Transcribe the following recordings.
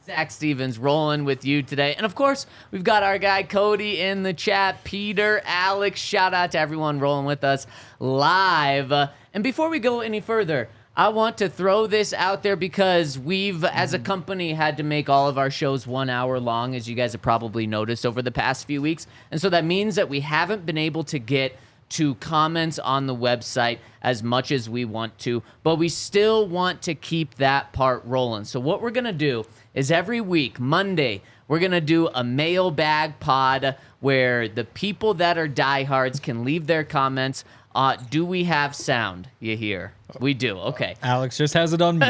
Zach Stevens rolling with you today. And, of course, we've got our guy Cody in the chat, Peter, Alex. Shout out to everyone rolling with us live. And before we go any further, I want to throw this out there because we've, as a company, had to make all of our shows 1 hour long, as you guys have probably noticed over the past few weeks. And so that means that we haven't been able to get to comments on the website as much as we want to, but we still want to keep that part rolling. So what we're going to do is every week, Monday, we're going to do a mailbag pod where the people that are diehards can leave their comments. Do we have sound? You hear? We do. Okay. Alex just has it on me.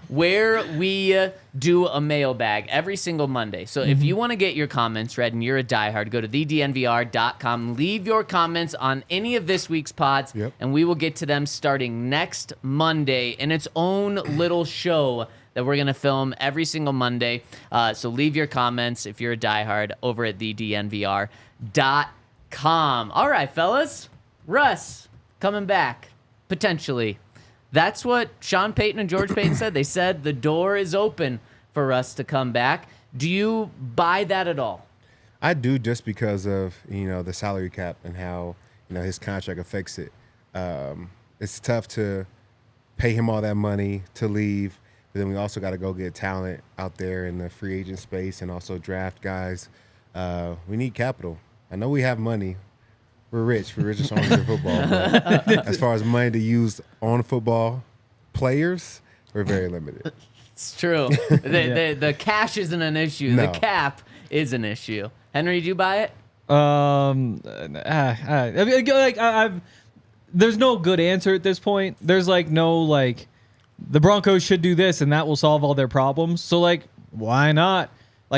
Where we do a mailbag every single Monday. So if you want to get your comments read and you're a diehard, go to thednvr.com. Leave your comments on any of this week's pods, and we will get to them starting next Monday in its own little show that we're going to film every single Monday. So leave your comments if you're a diehard over at thednvr.com. All right, fellas. Russ coming back, potentially. That's what Sean Payton and George Payton said. They said the door is open for Russ to come back. Do you buy that at all? I do, just because of, the salary cap and how, his contract affects it. It's tough to pay him all that money to leave, but then we also got to go get talent out there in the free agent space and also draft guys. We need capital. I know we have money. We're rich. We're rich as owners of football. But as far as money to use on football players, we're very limited. It's true. The cash isn't an issue. No. The cap is an issue. Henry, do you buy it? There's no good answer at this point. There's no the Broncos should do this and that will solve all their problems. So why not?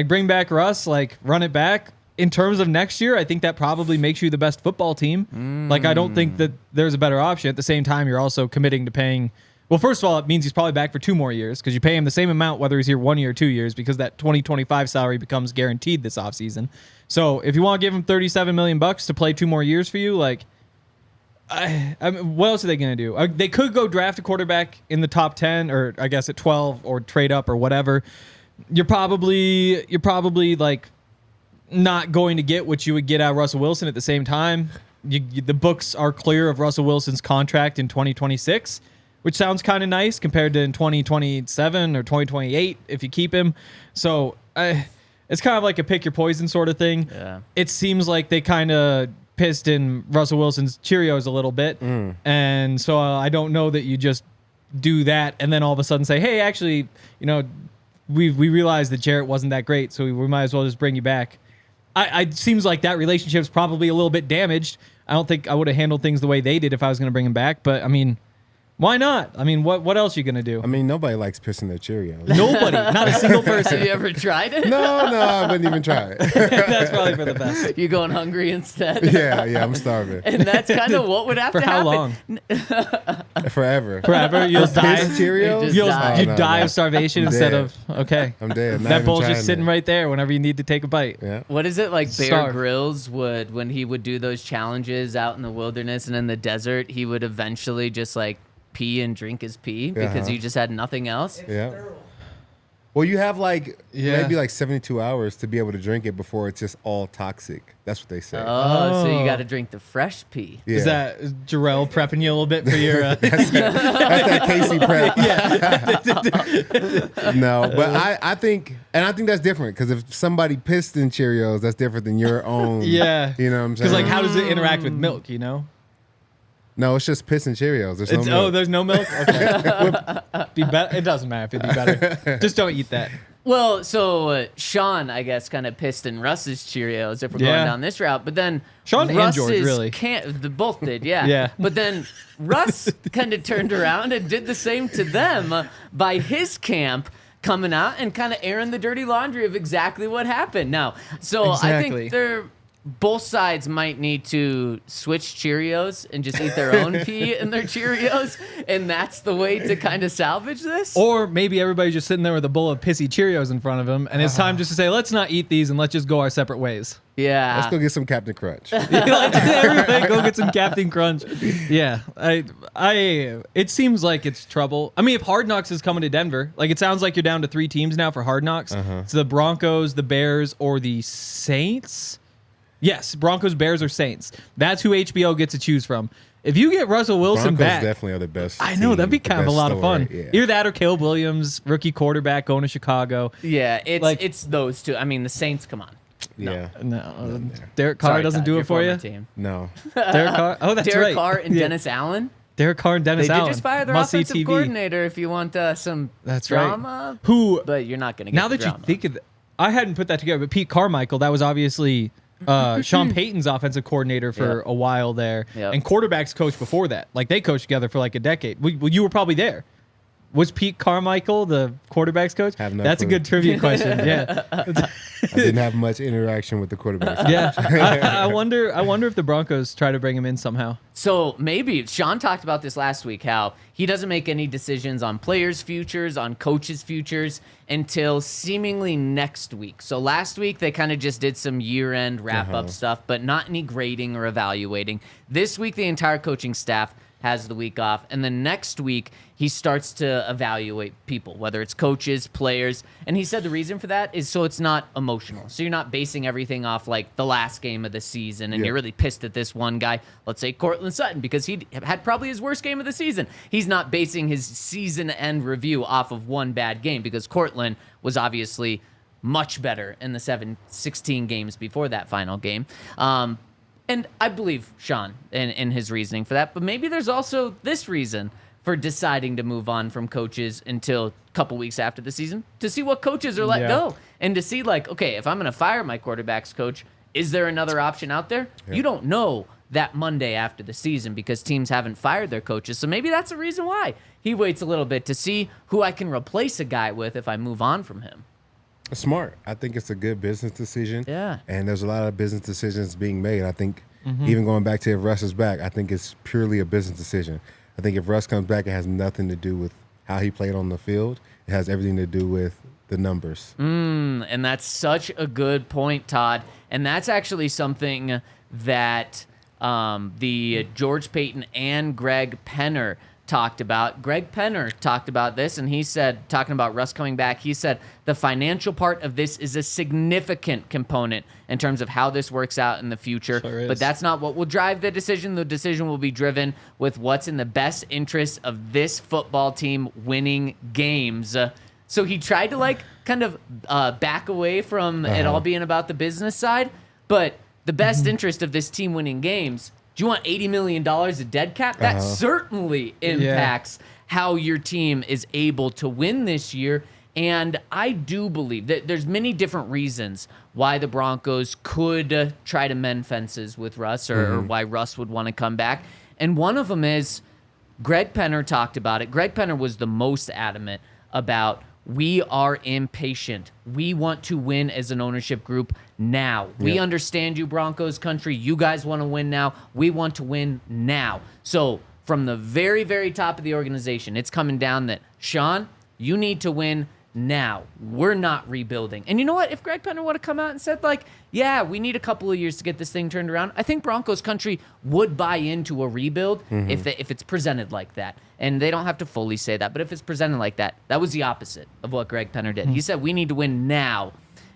Bring back Russ, run it back. In terms of next year, I think that probably makes you the best football team. I don't think that there's a better option. At the same time, you're also committing to paying. Well, first of all, it means he's probably back for 2 more years because you pay him the same amount whether he's here 1 year or 2 years because that 2025 salary becomes guaranteed this offseason. So if you want to give him $37 million to play 2 more years for you, what else are they going to do? They could go draft a quarterback in the top 10 or I guess at 12 or trade up or whatever. You're probably not going to get what you would get out of Russell Wilson at the same time. The books are clear of Russell Wilson's contract in 2026, which sounds kind of nice compared to in 2027 or 2028 if you keep him. So it's kind of like a pick your poison sort of thing. Yeah. It seems like they kind of pissed in Russell Wilson's Cheerios a little bit. And so I don't know that you just do that and then all of a sudden say, hey, actually, we realized that Jarrett wasn't that great, so we might as well just bring you back. It seems like that relationship's probably a little bit damaged. I don't think I would have handled things the way they did if I was going to bring him back. But, why not? What else are you going to do? Nobody likes pissing their Cheerios. Nobody. Not a single person. Have you ever tried it? No, I wouldn't even try it. That's probably for the best. You going hungry instead? Yeah, I'm starving. And that's kind of what would have for to how happen. long? Forever. You'll die. Piss Cheerios? You'll die of starvation instead of, okay. I'm dead. That bowl's just sitting right there whenever you need to take a bite. Yeah. What is it like Bear Starve. Grylls would, when he would do those challenges out in the wilderness and in the desert, he would eventually just pee and drink his pee because he just had nothing else? Yeah. Well, you have maybe 72 hours to be able to drink it before it's just all toxic. That's what they say. Oh, so you got to drink the fresh pee. Yeah. Is Jarrell prepping you a little bit for your... That's that Casey prep. No, but I think that's different because if somebody pissed in Cheerios, that's different than your own. Yeah. You know what I'm saying? Because how does it interact with milk, No, it's just piss and Cheerios. There's no milk. Oh, there's no milk? Okay. It doesn't matter if it'd be better. Just don't eat that. Well, so Sean, I guess, kind of pissed in Russ's Cheerios if we're going down this route. But then Sean and George, really. Both did, yeah. Yeah. But then Russ kind of turned around and did the same to them by his camp coming out and kind of airing the dirty laundry of exactly what happened. Now, so I think both sides might need to switch Cheerios and just eat their own pea in their Cheerios, and that's the way to kind of salvage this. Or maybe everybody's just sitting there with a bowl of pissy Cheerios in front of them, and it's time just to say, let's not eat these and let's just go our separate ways. Yeah. Let's go get some Captain Crunch. Everybody go get some Captain Crunch. Yeah, it seems like it's trouble. I mean, if Hard Knocks is coming to Denver, like it sounds like you're down to 3 teams now for Hard Knocks. It's the Broncos, the Bears, or the Saints. Yes, Broncos, Bears, or Saints. That's who HBO gets to choose from. If you get Russell Wilson Broncos back, definitely are the best. I know that'd be kind of a lot of fun. Yeah. Either that or Caleb Williams, rookie quarterback going to Chicago. Yeah, it's those two. I mean, the Saints, come on. Yeah. No, Derek Carr Sorry, doesn't Todd, do your it for you. former team. No. Derek Carr. Oh, that's Derek right. Carr and Yeah. Dennis Allen. Derek Carr and Dennis They Allen. did just fire their Must-see offensive TV. coordinator if you want some That's drama. right. Who? But you're not going to get Now the that drama. you think of it, I hadn't put that together, but Pete Carmichael, that was obviously Sean Payton's offensive coordinator for a while there, Yep. and quarterbacks coach before that. Like they coached together for like a decade. Well, you were probably there. Was Pete Carmichael the quarterbacks coach? Have no That's a clue. good trivia question. Yeah, I didn't have much interaction with the quarterbacks. yeah. I wonder if the Broncos try to bring him in somehow. So maybe Sean talked about this last week, how he doesn't make any decisions on players' futures, on coaches' futures until seemingly next week. So last week they kind of just did some year-end wrap-up stuff, but not any grading or evaluating. This week the entire coaching staff has the week off, and then next week he starts to evaluate people, whether it's coaches, players, and he said the reason for that is so it's not emotional. So you're not basing everything off like the last game of the season, and you're really pissed at this one guy, let's say Cortland Sutton, because he had probably his worst game of the season. He's not basing his season-end review off of one bad game, because Cortland was obviously much better in the 16 games before that final game. And I believe Sean in his reasoning for that. But maybe there's also this reason for deciding to move on from coaches until a couple weeks after the season, to see what coaches are let go. And to see, like, okay, if I'm going to fire my quarterback's coach, is there another option out there? Yeah. You don't know that Monday after the season because teams haven't fired their coaches. So maybe that's the reason why he waits a little bit to see who I can replace a guy with if I move on from him. Smart. I think it's a good business decision. Yeah. And there's a lot of business decisions being made. I think even going back to if Russ is back, I think it's purely a business decision. I think if Russ comes back, it has nothing to do with how he played on the field. It has everything to do with the numbers. And that's such a good point, Todd. And that's actually something that the George Payton and Greg Penner talked about. Greg Penner talked about this, and he said, talking about Russ coming back, he said, the financial part of this is a significant component in terms of how this works out in the future. Sure is. But that's not what will drive the decision. The decision will be driven with what's in the best interest of this football team winning games. So he tried to like kind of back away from it all being about the business side, but the best interest of this team winning games. Do you want $80 million of dead cap? That certainly impacts how your team is able to win this year. And I do believe that there's many different reasons why the Broncos could try to mend fences with Russ or why Russ would want to come back. And one of them is Greg Penner talked about it. Greg Penner was the most adamant about we are impatient. We want to win as an ownership group now. We understand you, Broncos Country. You guys want to win now. We want to win now. So from the very, very top of the organization, it's coming down that, Sean, you need to win now. We're not rebuilding. And you know what? If Greg Penner would have come out and said, like, yeah, we need a couple of years to get this thing turned around, I think Broncos Country would buy into a rebuild if it's presented like that. And they don't have to fully say that, but if it's presented like that, that was the opposite of what Greg Penner did. He said, we need to win now.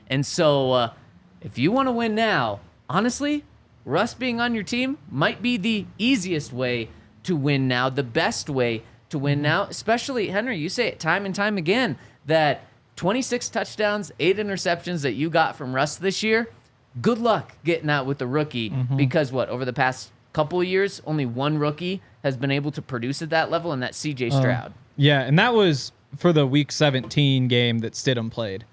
And so if you want to win now, honestly, Russ being on your team might be the easiest way to win now, the best way to win now, especially, Henry, you say it time and time again, that 26 touchdowns, 8 interceptions that you got from Russ this year, good luck getting that with the rookie because over the past couple of years, only one rookie has been able to produce at that level, and that's C.J. Stroud. Yeah, and that was for the Week 17 game that Stidham played.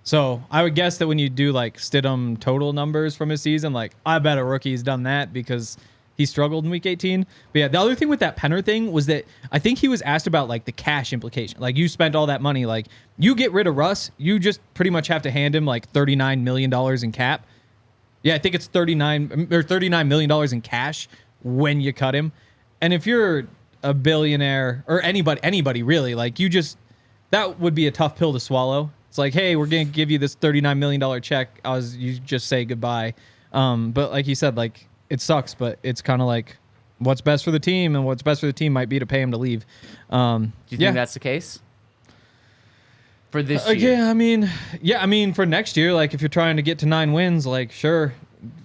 So I would guess that when you do like Stidham total numbers from his season, like I bet a rookie's done that because he struggled in Week 18. But yeah, the other thing with that Penner thing was that I think he was asked about like the cash implication. Like you spent all that money, like you get rid of Russ, you just pretty much have to hand him like $39 million in cap. Yeah, I think it's $39 million in cash when you cut him. And if you're a billionaire or anybody really, like that would be a tough pill to swallow. It's like, hey, we're going to give you this $39 million check as you just say goodbye. But like you said, like it sucks, but it's kind of like what's best for the team, and what's best for the team might be to pay him to leave. Do you think that's the case? For this year? Yeah, I mean, for next year, like if you're trying to get to 9 wins, like sure,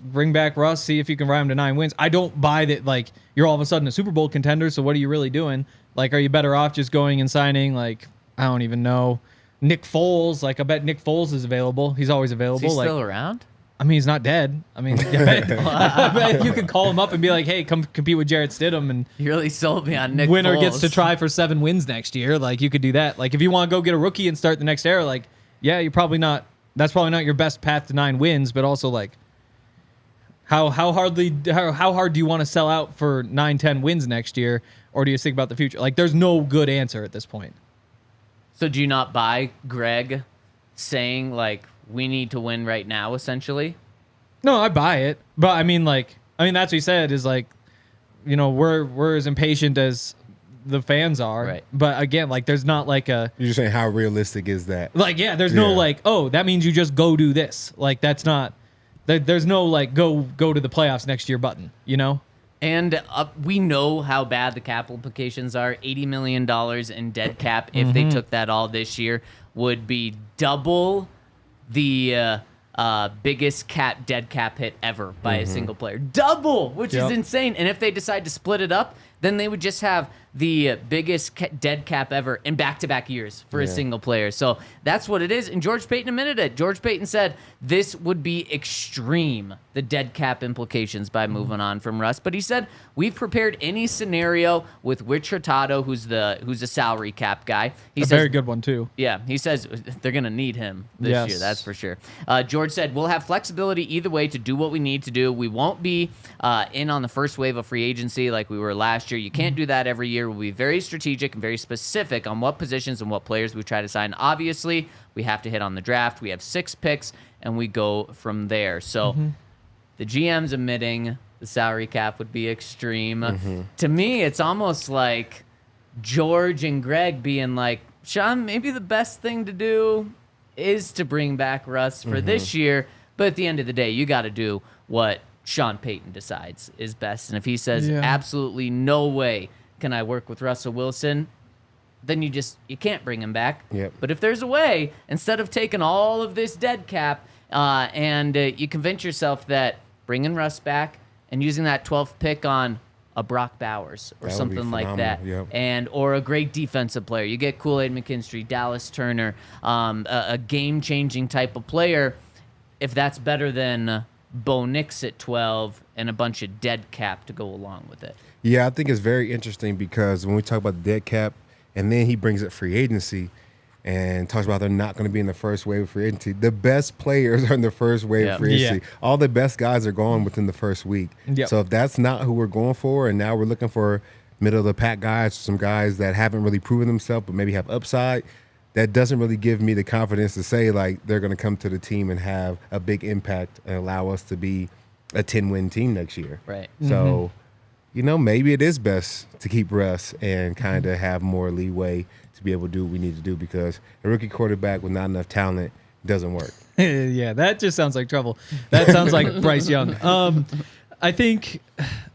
bring back Russ, see if you can ride him to 9 wins. I don't buy that like you're all of a sudden a Super Bowl contender, so what are you really doing? Like, are you better off just going and signing, like, I don't even know, Nick Foles? Like, I bet Nick Foles is available. He's always available. Is he still around? I mean, he's not dead. I mean, I bet you could call him up and be like, hey, come compete with Jarrett Stidham. And you really sold me on Nick winner Foles. Gets to try for 7 wins next year. Like, you could do that. Like, if you want to go get a rookie and start the next era, like, yeah, that's probably not your best path to 9 wins, but also, like, how hard do you want to sell out for 9-10 wins next year, or do you think about the future? Like, there's no good answer at this point. So do you not buy Greg saying, like, we need to win right now, essentially? No, I buy it. But I mean, that's what he said is like, you know, we're as impatient as the fans are. Right. But again, like, there's not like a... You're just saying how realistic is that? Like, yeah, there's no like, oh, that means you just go do this. Like, that's not... There's no like, go to the playoffs next year button, you know? And we know how bad the cap implications are. $80 million in dead cap, if they took that all this year, would be double the biggest dead cap hit ever by a single player. Double, which is insane. And if they decide to split it up, then they would just have the biggest dead cap ever in back-to-back years for a single player. So that's what it is. And George Payton admitted it. George Payton said this would be extreme, the dead cap implications by moving on from Russ. But he said, we've prepared any scenario with Rich Hurtado, who's a salary cap guy. He says, very good one, too. Yeah, he says they're going to need him this year, that's for sure. George said, we'll have flexibility either way to do what we need to do. We won't be in on the first wave of free agency like we were last year. You can't do that every year. We'll be very strategic and very specific on what positions and what players we try to sign. Obviously, we have to hit on the draft. We have 6 picks, and we go from there. So the GM's admitting the salary cap would be extreme. To me, it's almost like George and Greg being like, Sean, maybe the best thing to do is to bring back Russ for this year. But at the end of the day, you got to do what Sean Payton decides is best. And if he says absolutely no way can I work with Russell Wilson, then you can't bring him back. Yep. But if there's a way, instead of taking all of this dead cap and you convince yourself that bringing Russ back and using that 12th pick on a Brock Bowers or something like that, and or a great defensive player, you get Kool-Aid McKinstry, Dallas Turner, a game-changing type of player, if that's better than Bo Nix at 12 and a bunch of dead cap to go along with it. Yeah, I think it's very interesting because when we talk about the dead cap, and then he brings up free agency and talks about they're not going to be in the first wave of free agency. The best players are in the first wave of free agency. All the best guys are gone within the first week. So if that's not who we're going for, and now we're looking for middle-of-the-pack guys, some guys that haven't really proven themselves but maybe have upside, that doesn't really give me the confidence to say, like, they're going to come to the team and have a big impact and allow us to be a 10-win team next year. Right. So, you know, maybe it is best to keep Russ and kind of have more leeway to be able to do what we need to do, because a rookie quarterback with not enough talent doesn't work. Yeah, that just sounds like trouble. That sounds like Bryce Young. I think,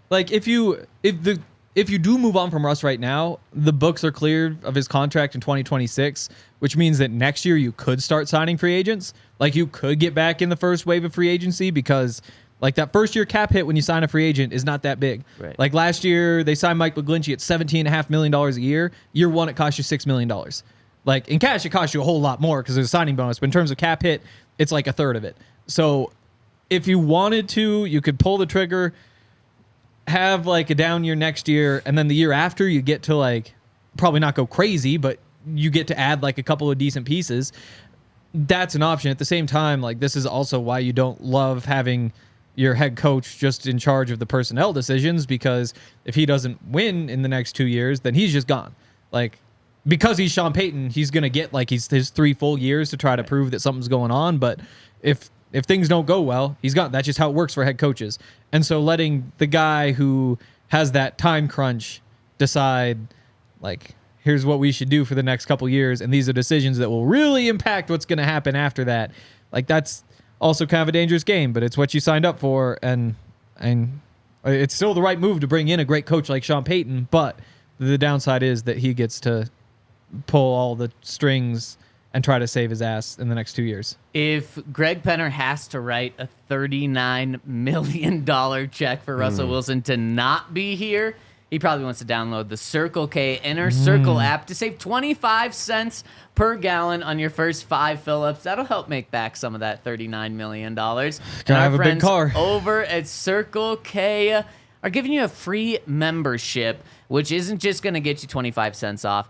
like, if you do move on from Russ right now, the books are cleared of his contract in 2026, which means that next year you could start signing free agents. Like, you could get back in the first wave of free agency because, like, that first year cap hit when you sign a free agent is not that big. Right. Like, last year they signed Mike McGlinchey at $17.5 million a year. Year one, it cost you $6 million. Like, in cash, it cost you a whole lot more because there's a signing bonus. But in terms of cap hit, it's like a third of it. So if you wanted to, you could pull the trigger, have like a down year next year, and then the year after you get to, like, probably not go crazy, but you get to add like a couple of decent pieces. That's an option. At the same time, like, this is also why you don't love having your head coach just in charge of the personnel decisions, because if he doesn't win in the next 2 years, then he's just gone. Like, because he's Sean Payton, he's going to get like his 3 full years to try to prove that something's going on. But if If things don't go well, he's gone. That's just how it works for head coaches. And so letting the guy who has that time crunch decide, like, here's what we should do for the next couple years, and these are decisions that will really impact what's going to happen after that. Like, that's also kind of a dangerous game, but it's what you signed up for, and it's still the right move to bring in a great coach like Sean Payton, but the downside is that he gets to pull all the strings and try to save his ass in the next 2 years. If Greg Penner has to write a $39 million check for Russell Wilson to not be here, he probably wants to download the Circle K Inner Circle app to save 25 cents per gallon on your first 5 fill-ups. That'll help make back some of that $39 million. Gotta have a big car. Over at Circle K are giving you a free membership, which isn't just going to get you 25 cents off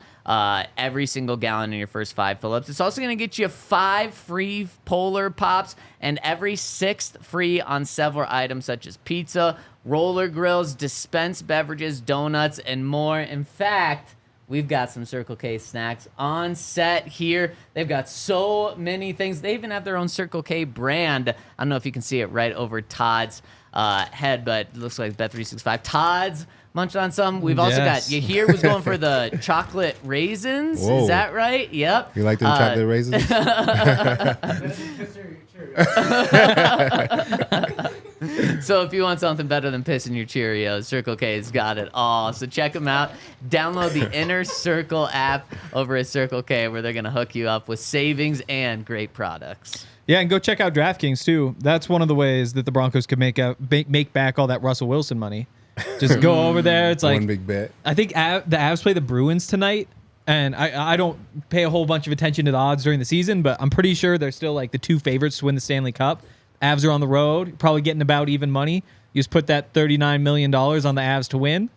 every single gallon in your first 5 fill-ups. It's also going to get you 5 free Polar Pops and every 6th free on several items such as pizza, roller grills, dispensed beverages, donuts, and more. In fact, we've got some Circle K snacks on set here. They've got so many things. They even have their own Circle K brand. I don't know if you can see it right over Todd's head, but it looks like Bet365. Todd's munched on some. We've also got, Yahir was going for the chocolate raisins. Whoa. Is that right? Yep. You like them chocolate raisins? So if you want something better than pissing your Cheerios, Circle K's got it all. So check them out. Download the Inner Circle app over at Circle K, where they're going to hook you up with savings and great products. Yeah, and go check out DraftKings too. That's one of the ways that the Broncos could make back all that Russell Wilson money. Just go over there. It's like one big bet. I think the Avs play the Bruins tonight, and I don't pay a whole bunch of attention to the odds during the season, but I'm pretty sure they're still like the 2 favorites to win the Stanley Cup. Avs are on the road, probably getting about even money. You just put that $39 million on the Avs to win.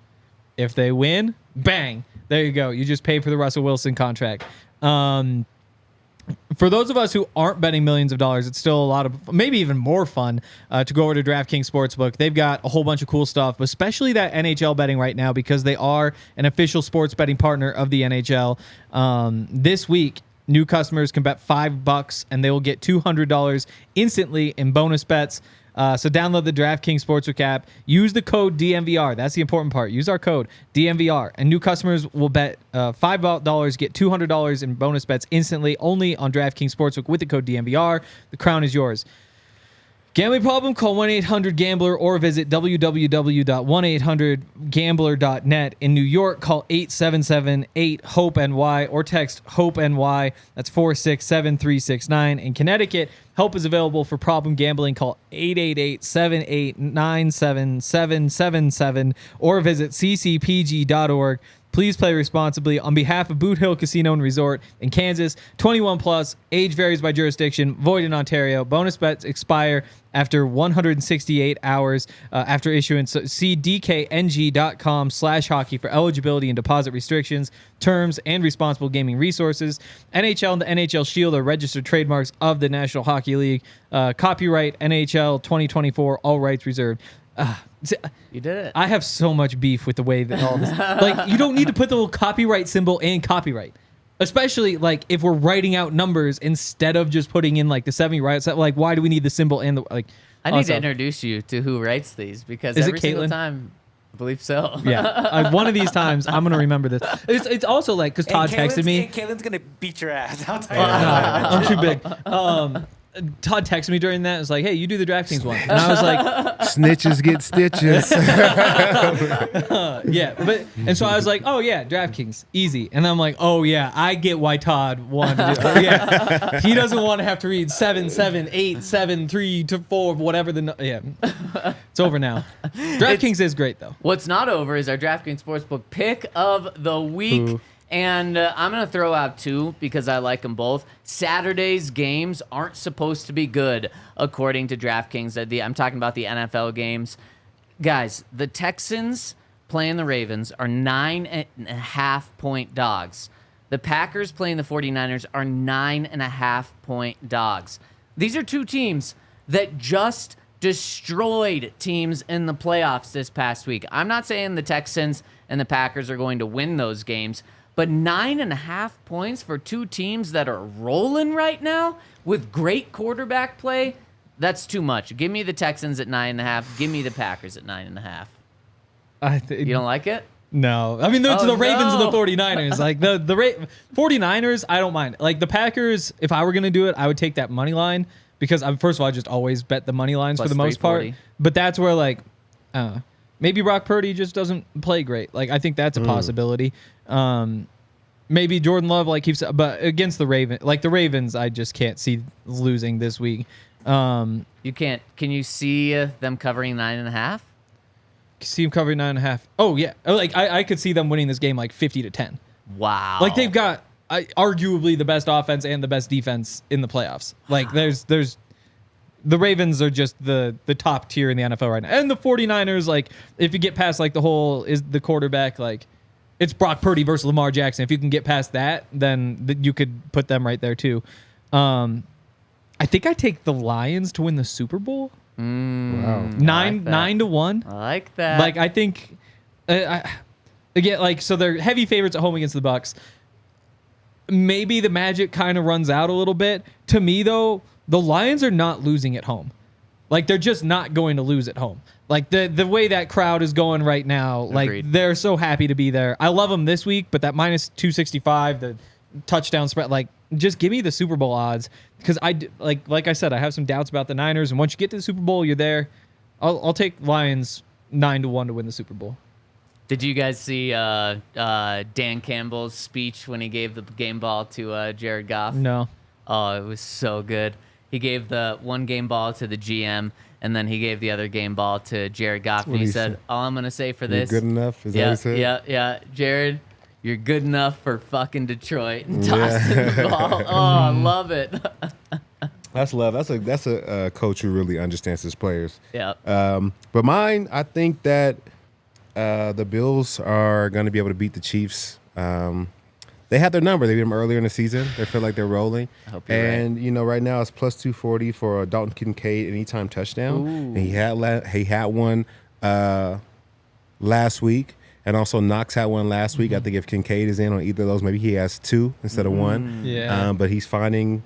If they win, bang, there you go. You just pay for the Russell Wilson contract. For those of us who aren't betting millions of dollars, it's still a lot of, maybe even more fun to go over to DraftKings Sportsbook. They've got a whole bunch of cool stuff, especially that NHL betting right now because they are an official sports betting partner of the NHL. This week, new customers can bet $5 and they will get $200 instantly in bonus bets. So download the DraftKings Sportsbook app. Use the code DNVR. That's the important part. Use our code DNVR. And new customers will bet $5, get $200 in bonus bets instantly only on DraftKings Sportsbook with the code DNVR. The crown is yours. Gambling problem? Call 1-800-GAMBLER or visit www.1800gambler.net. In New York, call 877-8-HOPE-NY or text HOPE-NY. That's 467-369. In Connecticut, help is available for problem gambling. Call 888-789-7777 or visit ccpg.org. Please play responsibly. On behalf of Boot Hill Casino and Resort in Kansas, 21 plus, age varies by jurisdiction, void in Ontario. Bonus bets expire after 168 hours after issuance. So see dkng.com/hockey for eligibility and deposit restrictions, terms, and responsible gaming resources. NHL and the NHL Shield are registered trademarks of the National Hockey League. Copyright NHL 2024, all rights reserved. You did it. I have so much beef with the way that all this... Like, you don't need to put the little copyright symbol in copyright. Especially, like, if we're writing out numbers instead of just putting in, like, the 70, right? So, like, why do we need the symbol and the... like? I need to introduce you to who writes these because Is it every single Caitlin? time... I believe so. Yeah. One of these times, I'm going to remember this. It's also, like, because Todd texted me... Caitlin's going to beat your ass. I'll tell you that. I'm too big. Todd texted me during that. It was like, hey, you do the DraftKings one. And I was like... Snitches get stitches. Yeah. And so I was like, oh, yeah, DraftKings. Easy. And I'm like, oh, yeah, I get why Todd wanted to do it. Oh, yeah. He doesn't want to have to read 7, 7, 8, 7, 3 to 4, whatever the... Yeah. It's over now. DraftKings is great, though. What's not over is our DraftKings Sportsbook pick of the week. Ooh. And I'm going to throw out 2 because I like them both. Saturday's games aren't supposed to be good, according to DraftKings. I'm talking about the NFL games. Guys, the Texans playing the Ravens are 9.5-point dogs. The Packers playing the 49ers are 9.5-point dogs. These are 2 teams that just destroyed teams in the playoffs this past week. I'm not saying the Texans and the Packers are going to win those games, but 9.5 points for 2 teams that are rolling right now with great quarterback play, That's too much. Give me the Texans at 9.5. Give me the Packers at 9.5. You don't like it? No. I mean, it's the Ravens and the no. 49ers. Like, the 49ers, I don't mind. Like, the Packers, if I were going to do it, I would take that money line because, first of all, I just always bet the money lines Plus for the most part. 340. But that's where, like, maybe Brock Purdy just doesn't play great. Like, I think that's a possibility. Maybe Jordan Love, like keeps, but against the Ravens, I just can't see losing this week. You can't. Can you see them covering 9.5? See them covering 9.5. Oh yeah, like I could see them winning this game like 50-10. Wow. Like they've got arguably the best offense and the best defense in the playoffs. Like there's the Ravens are just the top tier in the NFL right now, and the 49ers. Like if you get past like the whole is the quarterback like it's Brock Purdy versus Lamar Jackson. If you can get past that, then you could put them right there too. I think I take the Lions to win the Super Bowl. Wow. 9-1. I like that. Like I think, again, like so they're heavy favorites at home against the Bucs. Maybe the magic kind of runs out a little bit. To me though, the Lions are not losing at home. Like they're just not going to lose at home. Like the way that crowd is going right now, like Agreed. they're so happy to be there. I love them this week, but that minus 265, the touchdown spread, like just give me the Super Bowl odds because like I said, I have some doubts about the Niners, and once you get to the Super Bowl, you're there. I'll take Lions 9-1 to win the Super Bowl. Did you guys see Dan Campbell's speech when he gave the game ball to Jared Goff? No. Oh, it was so good. He gave the one game ball to the GM, and then he gave the other game ball to Jared Goff, and what he he said, said. all I'm going to say for You're this. good enough? Is that what he said? Yeah. Jared, you're good enough for fucking Detroit. And tossed him the ball. Oh, I love it. That's love. That's a coach who really understands his players. Yeah. But mine, I think that the Bills are going to be able to beat the Chiefs. They had their number. They beat them earlier in the season. They feel like they're rolling. I hope you're and you know, right now it's plus 240 for Dalton Kincaid anytime touchdown. And he had one last week, and also Knox had one last week. I think if Kincaid is in on either of those, maybe he has two instead of one. Yeah. But he's finding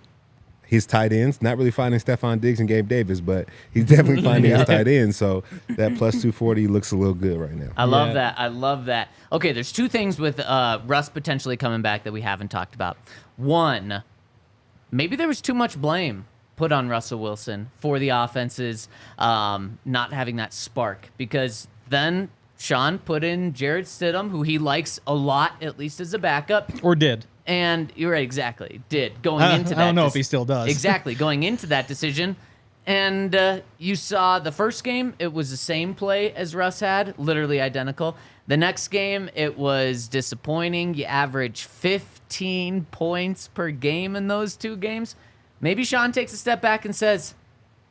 his tight ends, not really finding Stephon Diggs and Gabe Davis, but he's definitely finding his tight ends. So that plus 240 looks a little good right now. I love that. I love that. Okay, there's two things with Russ potentially coming back that we haven't talked about. One, maybe there was too much blame put on Russell Wilson for the offenses not having that spark, because then Sean put in Jarrett Stidham, who he likes a lot, at least as a backup. Or did. And you're right, exactly. Going into that. I don't know if he still does. Exactly, going into that decision. And you saw the first game, it was the same play as Russ had, literally identical. The next game, it was disappointing. You average 15 points per game in those two games. Maybe Sean takes a step back and says,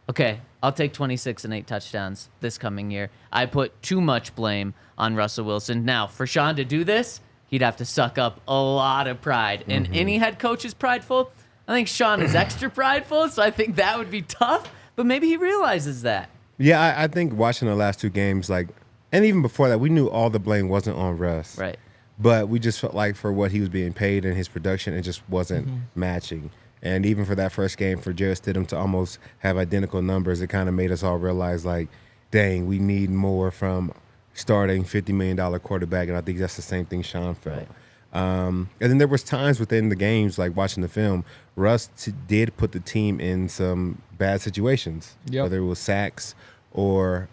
okay, I'll take 26 and 8 touchdowns this coming year. I put too much blame on Russell Wilson. Now, for Sean to do this, he'd have to suck up a lot of pride. And any head coach is prideful. I think Sean is extra prideful, so I think that would be tough. But maybe he realizes that. Yeah, I think watching the last two games, like, and even before that, we knew all the blame wasn't on Russ. Right. But we just felt like for what he was being paid and his production, it just wasn't matching. And even for that first game, for Jarrett Stidham to almost have identical numbers, it kind of made us all realize, like, dang, we need more from starting $50 million quarterback. And I think that's the same thing Sean felt. Right. And then there was times within the games, like watching the film, Russ did put the team in some bad situations, whether it was sacks or,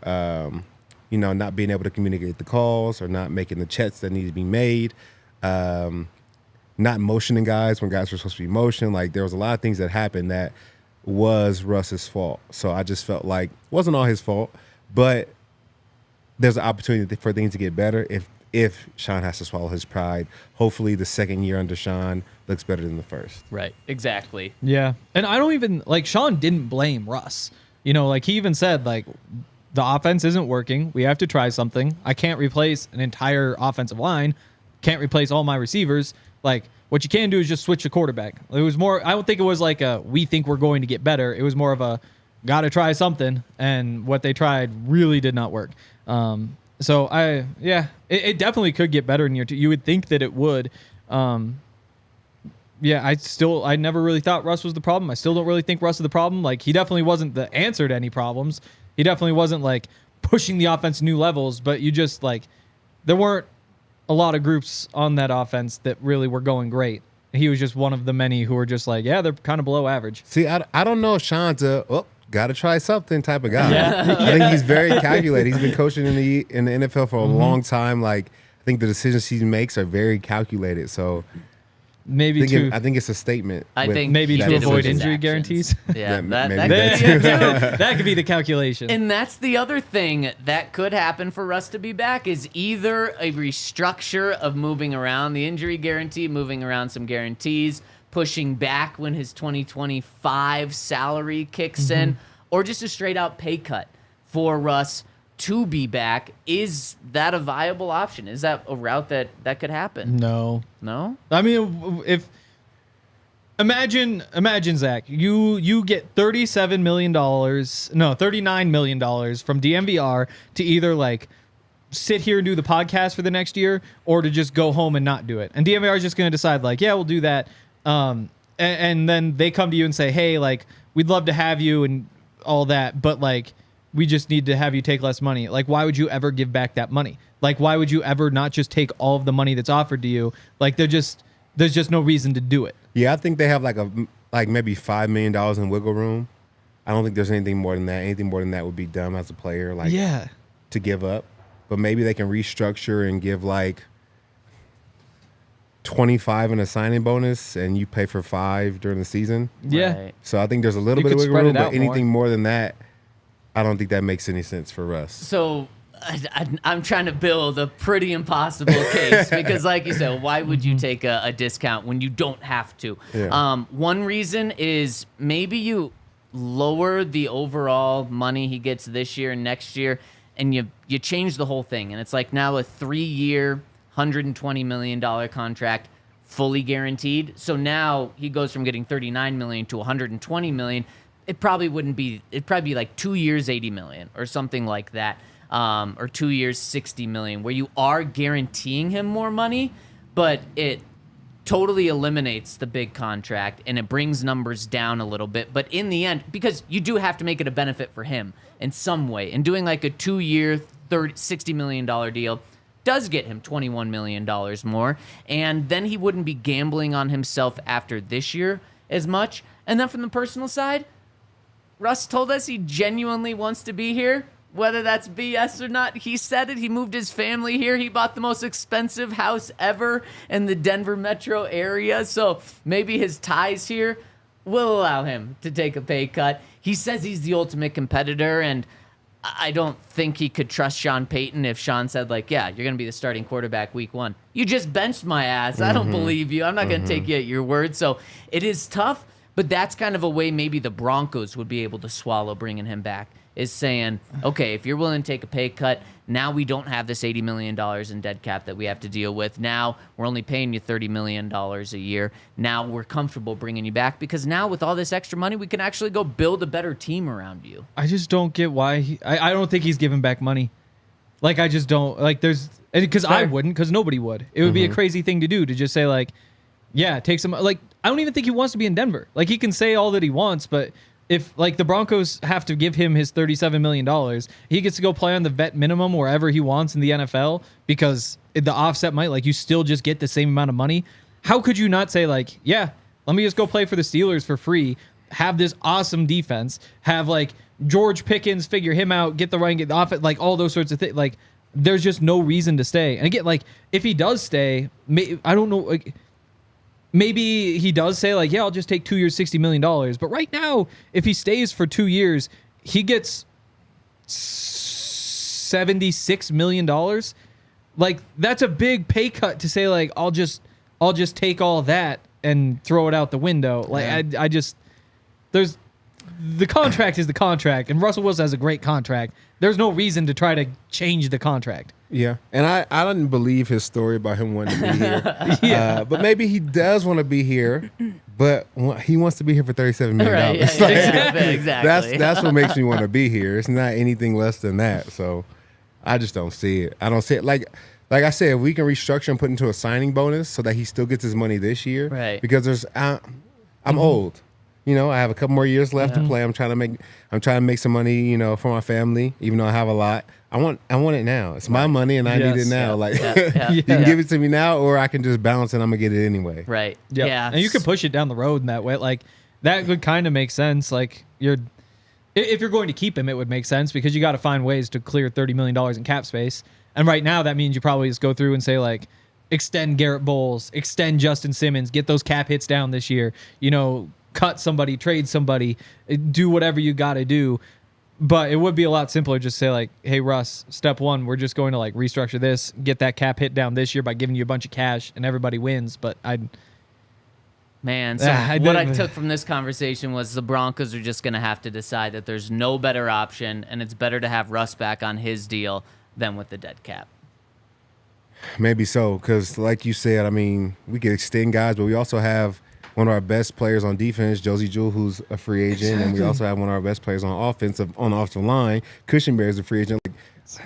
not being able to communicate the calls or not making the checks that need to be made, not motioning guys when guys were supposed to be motioned. Like, there was a lot of things that happened that was Russ's fault. So I just felt like it wasn't all his fault, but there's an opportunity for things to get better if Sean has to swallow his pride. Hopefully the second year under Sean looks better than the first. Right. Exactly. Yeah. And I don't even, like, Sean didn't blame Russ. You know, like, he even said, like, the offense isn't working. We have to try something. I can't replace an entire offensive line. Can't replace all my receivers. Like, what you can do is just switch the quarterback. It was more, I don't think it was like we think we're going to get better. It was more of a, got to try something. And what they tried really did not work. So it definitely could get better in year two. You would think that it would. yeah, I never really thought Russ was the problem. I still don't really think Russ is the problem. Like, he definitely wasn't the answer to any problems. He definitely wasn't like pushing the offense to new levels, but you just like, there weren't a lot of groups on that offense that really were going great. He was just one of the many who were just like, yeah, they're kind of below average. See, I don't know if Sean's got to try something type of guy. Yeah. I think he's very calculated. He's been coaching in the NFL for a long time. Like, I think the decisions he makes are very calculated. So maybe I think it's a statement. I think maybe to avoid injury actions. guarantees. Yeah, that could be the calculation. And that's the other thing that could happen for Russ to be back is either a restructure of moving around the injury guarantee, moving around some guarantees, pushing back when his 2025 salary kicks in, or just a straight out pay cut for Russ to be back. Is that a viable option? Is that a route that could happen? No. I mean, if imagine Zach, you get $39 million from DNVR to either like sit here and do the podcast for the next year or to just go home and not do it. And DNVR is just going to decide like, yeah, we'll do that. And then they come to you and say, hey, like, we'd love to have you and all that, but like, we just need to have you take less money. Like, why would you ever give back that money? Like, why would you ever not just take all of the money that's offered to you? Like, there's just no reason to do it. Yeah, I think they have like maybe $5 million in wiggle room. I don't think there's anything more than that. Anything more than that would be dumb as a player, like to give up. But maybe they can restructure and give like 25 in a signing bonus, and you pay for 5 during the season. Yeah. Right. So I think there's a little bit of wiggle room, but anything more than that, I don't think that makes any sense for Russ. So I'm trying to build a pretty impossible case because, like you said, why would you take a discount when you don't have to? Yeah. One reason is maybe you lower the overall money he gets this year and next year, and you change the whole thing. And it's like now a 3-year, $120 million contract, fully guaranteed. So now he goes from getting $39 million to $120 million. It'd probably be like 2 years, $80 million or something like that. Or 2 years, $60 million, where you are guaranteeing him more money, but it totally eliminates the big contract and it brings numbers down a little bit. But in the end, because you do have to make it a benefit for him in some way, and doing like a 2-year, $60 million deal does get him $21 million more, and then he wouldn't be gambling on himself after this year as much. And then from the personal side, Russ told us he genuinely wants to be here, whether that's BS or not. He said it. He moved his family here. He bought the most expensive house ever in the Denver metro area. So maybe his ties here will allow him to take a pay cut. He says he's the ultimate competitor, and I don't think he could trust Sean Payton if Sean said, like, yeah, you're going to be the starting quarterback week 1. You just benched my ass. I don't believe you. I'm not going to take you at your word. So it is tough. But that's kind of a way maybe the Broncos would be able to swallow bringing him back, is saying, okay, if you're willing to take a pay cut, now we don't have this $80 million in dead cap that we have to deal with. Now we're only paying you $30 million a year. Now we're comfortable bringing you back because now with all this extra money, we can actually go build a better team around you. I just don't get why. I don't think he's giving back money. Like, I just don't. Like, because I wouldn't, because nobody would. It would be a crazy thing to do, to just say, like, yeah, take some. Like, I don't even think he wants to be in Denver. Like, he can say all that he wants, but if, like, the Broncos have to give him his $37 million, he gets to go play on the vet minimum wherever he wants in the NFL because the offset might, like, you still just get the same amount of money. How could you not say, like, yeah, let me just go play for the Steelers for free, have this awesome defense, have, like, George Pickens figure him out, get the right, get the offense, like, all those sorts of things. Like, there's just no reason to stay. And again, like, if he does stay, I don't know, like, maybe he does say, like, yeah, I'll just take 2 years, $60 million. But right now, if he stays for 2 years, he gets $76 million. Like, that's a big pay cut to say, like, I'll just take all that and throw it out the window. Like, I just, the contract is the contract, and Russell Wilson has a great contract. There's no reason to try to change the contract. Yeah, and I didn't believe his story about him wanting to be here. But maybe he does want to be here, but he wants to be here for $37 million. Right, exactly. That's what makes me want to be here. It's not anything less than that. So I just don't see it. I don't see it. Like, Like I said, if we can restructure and put into a signing bonus so that he still gets his money this year. Right. Because I'm old. You know, I have a couple more years left to play. I'm trying to make some money, you know, for my family, even though I have a lot. I want it now. It's my money and I need it now. Like you can give it to me now, or I can just bounce and I'm gonna get it anyway. Right. Yep. Yeah. And you can push it down the road in that way. Like that would kind of make sense. Like if you're going to keep him, it would make sense because you got to find ways to clear $30 million in cap space. And right now that means you probably just go through and say like, extend Garrett Bowles, extend Justin Simmons, get those cap hits down this year, you know, cut somebody, trade somebody, do whatever you got to do. But it would be a lot simpler just say like, hey, Russ, step one, we're just going to like restructure this, get that cap hit down this year by giving you a bunch of cash and everybody wins. But Man, so what I took from this conversation was the Broncos are just going to have to decide that there's no better option and it's better to have Russ back on his deal than with the dead cap. Maybe so, because like you said, I mean, we could extend guys, but we also have one of our best players on defense, Josie Jewell, who's a free agent, and we also have one of our best players on on the offensive line, Cushionberry is a free agent. Like,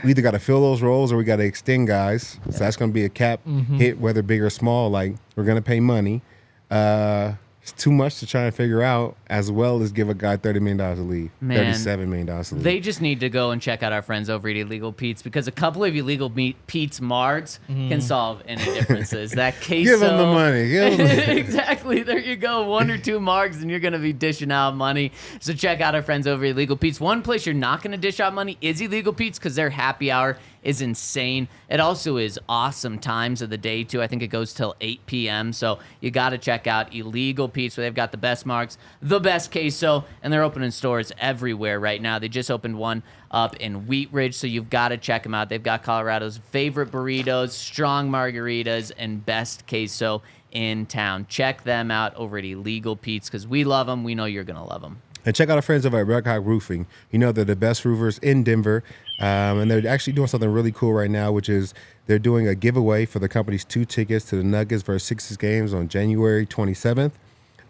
we either got to fill those roles or we got to extend guys. So that's going to be a cap hit, whether big or small. Like, we're going to pay money. It's too much to try and figure out, as well as give a guy $30 million to leave, $37 million to leave. They just need to go and check out our friends over at Illegal Pete's because a couple of Illegal Pete's Mards can solve any differences. That queso. Give them the money. Give them the Exactly. There you go. 1 or 2 marks and you're going to be dishing out money. So check out our friends over at Illegal Pete's. One place you're not going to dish out money is Illegal Pete's because their happy hour is insane. It also is awesome times of the day, too. I think it goes till 8 p.m. So you got to check out Illegal Pete's where they've got the best marks, the best queso, and they're opening stores everywhere right now. They just opened one up in Wheat Ridge, so you've got to check them out. They've got Colorado's favorite burritos, strong margaritas, and best queso in town. Check them out over at Illegal Pete's because we love them. We know you're going to love them. And check out our friends over at Red Hawk Roofing. You know, they're the best roofers in Denver. And they're actually doing something really cool right now, which is they're doing a giveaway for the company's 2 tickets to the Nuggets versus Sixers games on January 27th.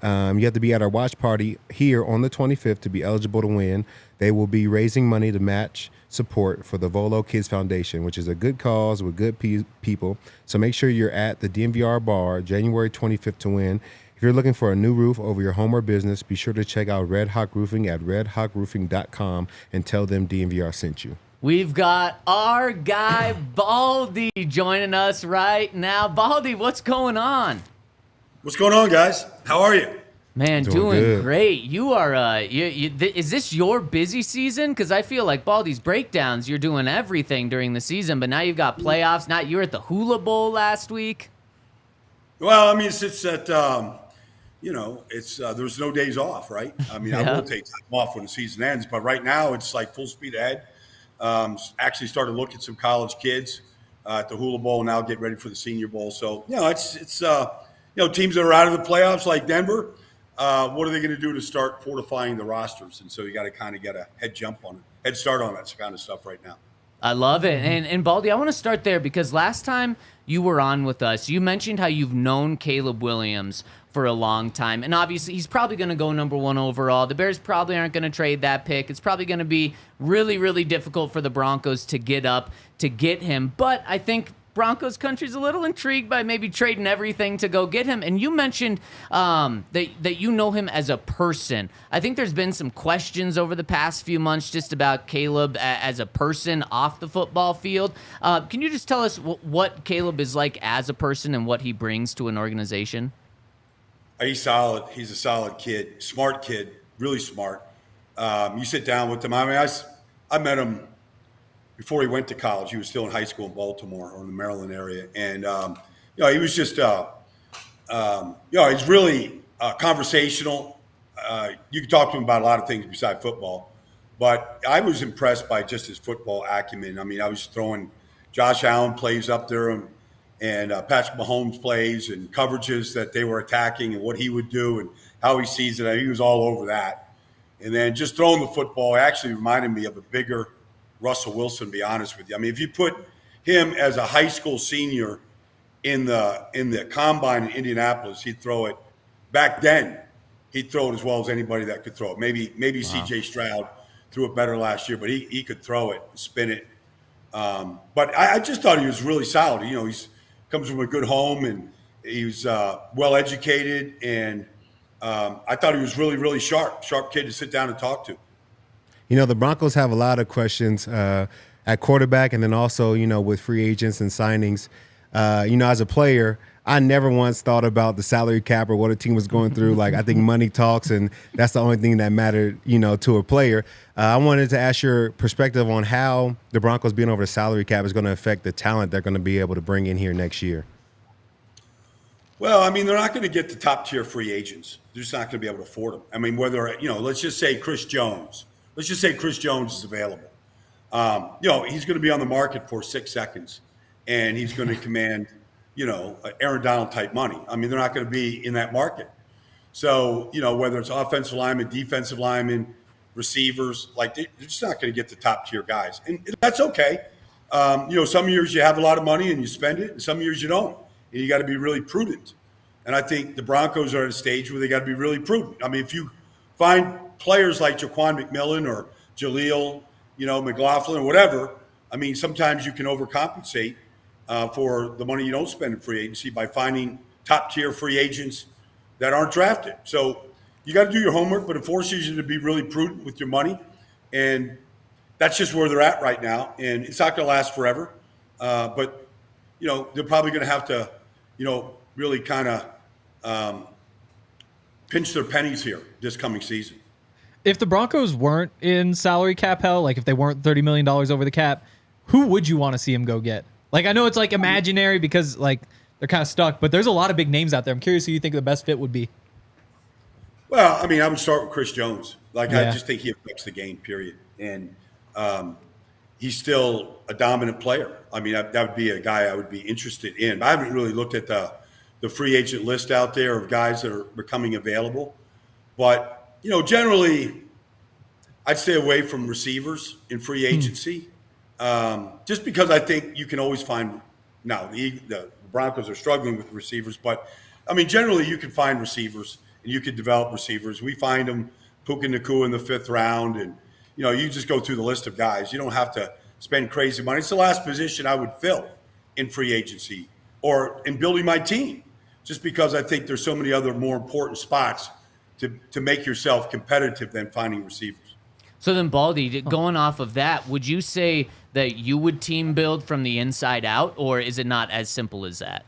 You have to be at our watch party here on the 25th to be eligible to win. They will be raising money to match support for the Volo Kids Foundation, which is a good cause with good people. So make sure you're at the DNVR Bar January 25th to win. If you're looking for a new roof over your home or business, be sure to check out Red Hawk Roofing at redhawkroofing.com and tell them DNVR sent you. We've got our guy Baldy joining us right now. Baldy, what's going on? What's going on, guys? How are you? Man, doing great. You are. Is this your busy season? Because I feel like Baldy's breakdowns, you're doing everything during the season, but now you've got playoffs. Now you were at the Hula Bowl last week. Well, I mean, it's that there's no days off, right? I mean, I will take time off when the season ends, but right now it's like full speed ahead. Actually started looking at some college kids at the Hula Bowl, now get ready for the Senior Bowl. So it's teams that are out of the playoffs like Denver. What are they going to do to start fortifying the rosters? And so you got to kind of get a head start on that kind of stuff right now. I love it. And Baldy, I want to start there because last time you were on with us, you mentioned how you've known Caleb Williams for a long time. And obviously, he's probably going to go number 1 overall. The Bears probably aren't going to trade that pick. It's probably going to be really, really difficult for the Broncos to get up to get him. But I think Broncos Country's a little intrigued by maybe trading everything to go get him. And you mentioned that you know him as a person. I think there's been some questions over the past few months just about Caleb as a person off the football field. Can you just tell us what Caleb is like as a person and what he brings to an organization? He's solid. He's a solid kid, smart kid, really smart. You sit down with him. I mean, I met him before he went to college. He was still in high school in Baltimore or in the Maryland area. And, he was just, he's really conversational. You can talk to him about a lot of things besides football. But I was impressed by just his football acumen. I mean, I was throwing Josh Allen plays up there and Patrick Mahomes plays and coverages that they were attacking and what he would do and how he sees it. He was all over that. And then just throwing the football actually reminded me of a bigger Russell Wilson, to be honest with you. I mean, if you put him as a high school senior in the combine in Indianapolis, he'd throw it. Back then, he'd throw it as well as anybody that could throw it. Maybe C.J. Stroud threw it better last year, but he could throw it, spin it. But I just thought he was really solid. You know, he's comes from a good home, and he was well educated, and I thought he was really, really sharp kid to sit down and talk to. You know, the Broncos have a lot of questions at quarterback, and then also, you know, with free agents and signings. You know, as a player, I never once thought about the salary cap or what a team was going through. Like, I think money talks, and that's the only thing that mattered, you know, to a player. I wanted to ask your perspective on how the Broncos being over the salary cap is going to affect the talent they're going to be able to bring in here next year. Well, I mean, they're not going to get the top-tier free agents. They're just not going to be able to afford them. I mean, whether, you know, let's just say Chris Jones. Let's just say Chris Jones is available. You know, he's going to be on the market for 6 seconds, and he's going to command, you know, Aaron Donald type money. I mean, they're not going to be in that market. So, you know, whether it's offensive linemen, defensive linemen, receivers, like they're just not going to get the top tier guys. And that's okay. You know, some years you have a lot of money and you spend it, and some years you don't. And you got to be really prudent. And I think the Broncos are at a stage where they got to be really prudent. I mean, if you find players like Jaquan McMillan or Jaleel, you know, McLaughlin or whatever, I mean, sometimes you can overcompensate for the money you don't spend in free agency by finding top-tier free agents that aren't drafted. So you got to do your homework, but it forces you to be really prudent with your money. And that's just where they're at right now. And it's not going to last forever. But, you know, they're probably going to have to, you know, really kind of pinch their pennies here this coming season. If the Broncos weren't in salary cap hell, like if they weren't $30 million over the cap, who would you want to see him go get? Like, I know it's like imaginary because like they're kind of stuck, but there's a lot of big names out there. I'm curious who you think the best fit would be. Well, I mean, I would start with Chris Jones. Like, Yeah. I just think he affects the game, period. And he's still a dominant player. I mean, that would be a guy I would be interested in. I haven't really looked at the free agent list out there of guys that are becoming available. But, you know, generally, I'd stay away from receivers in free agency. Just because I think you can always find – now, the Broncos are struggling with receivers. But, I mean, generally you can find receivers and you can develop receivers. We find them, Puka Nacua in the 5th round. And, you know, you just go through the list of guys. You don't have to spend crazy money. It's the last position I would fill in free agency or in building my team, just because I think there's so many other more important spots to make yourself competitive than finding receivers. So then, Baldy, going off of that, would you say that you would team build from the inside out, or is it not as simple as that?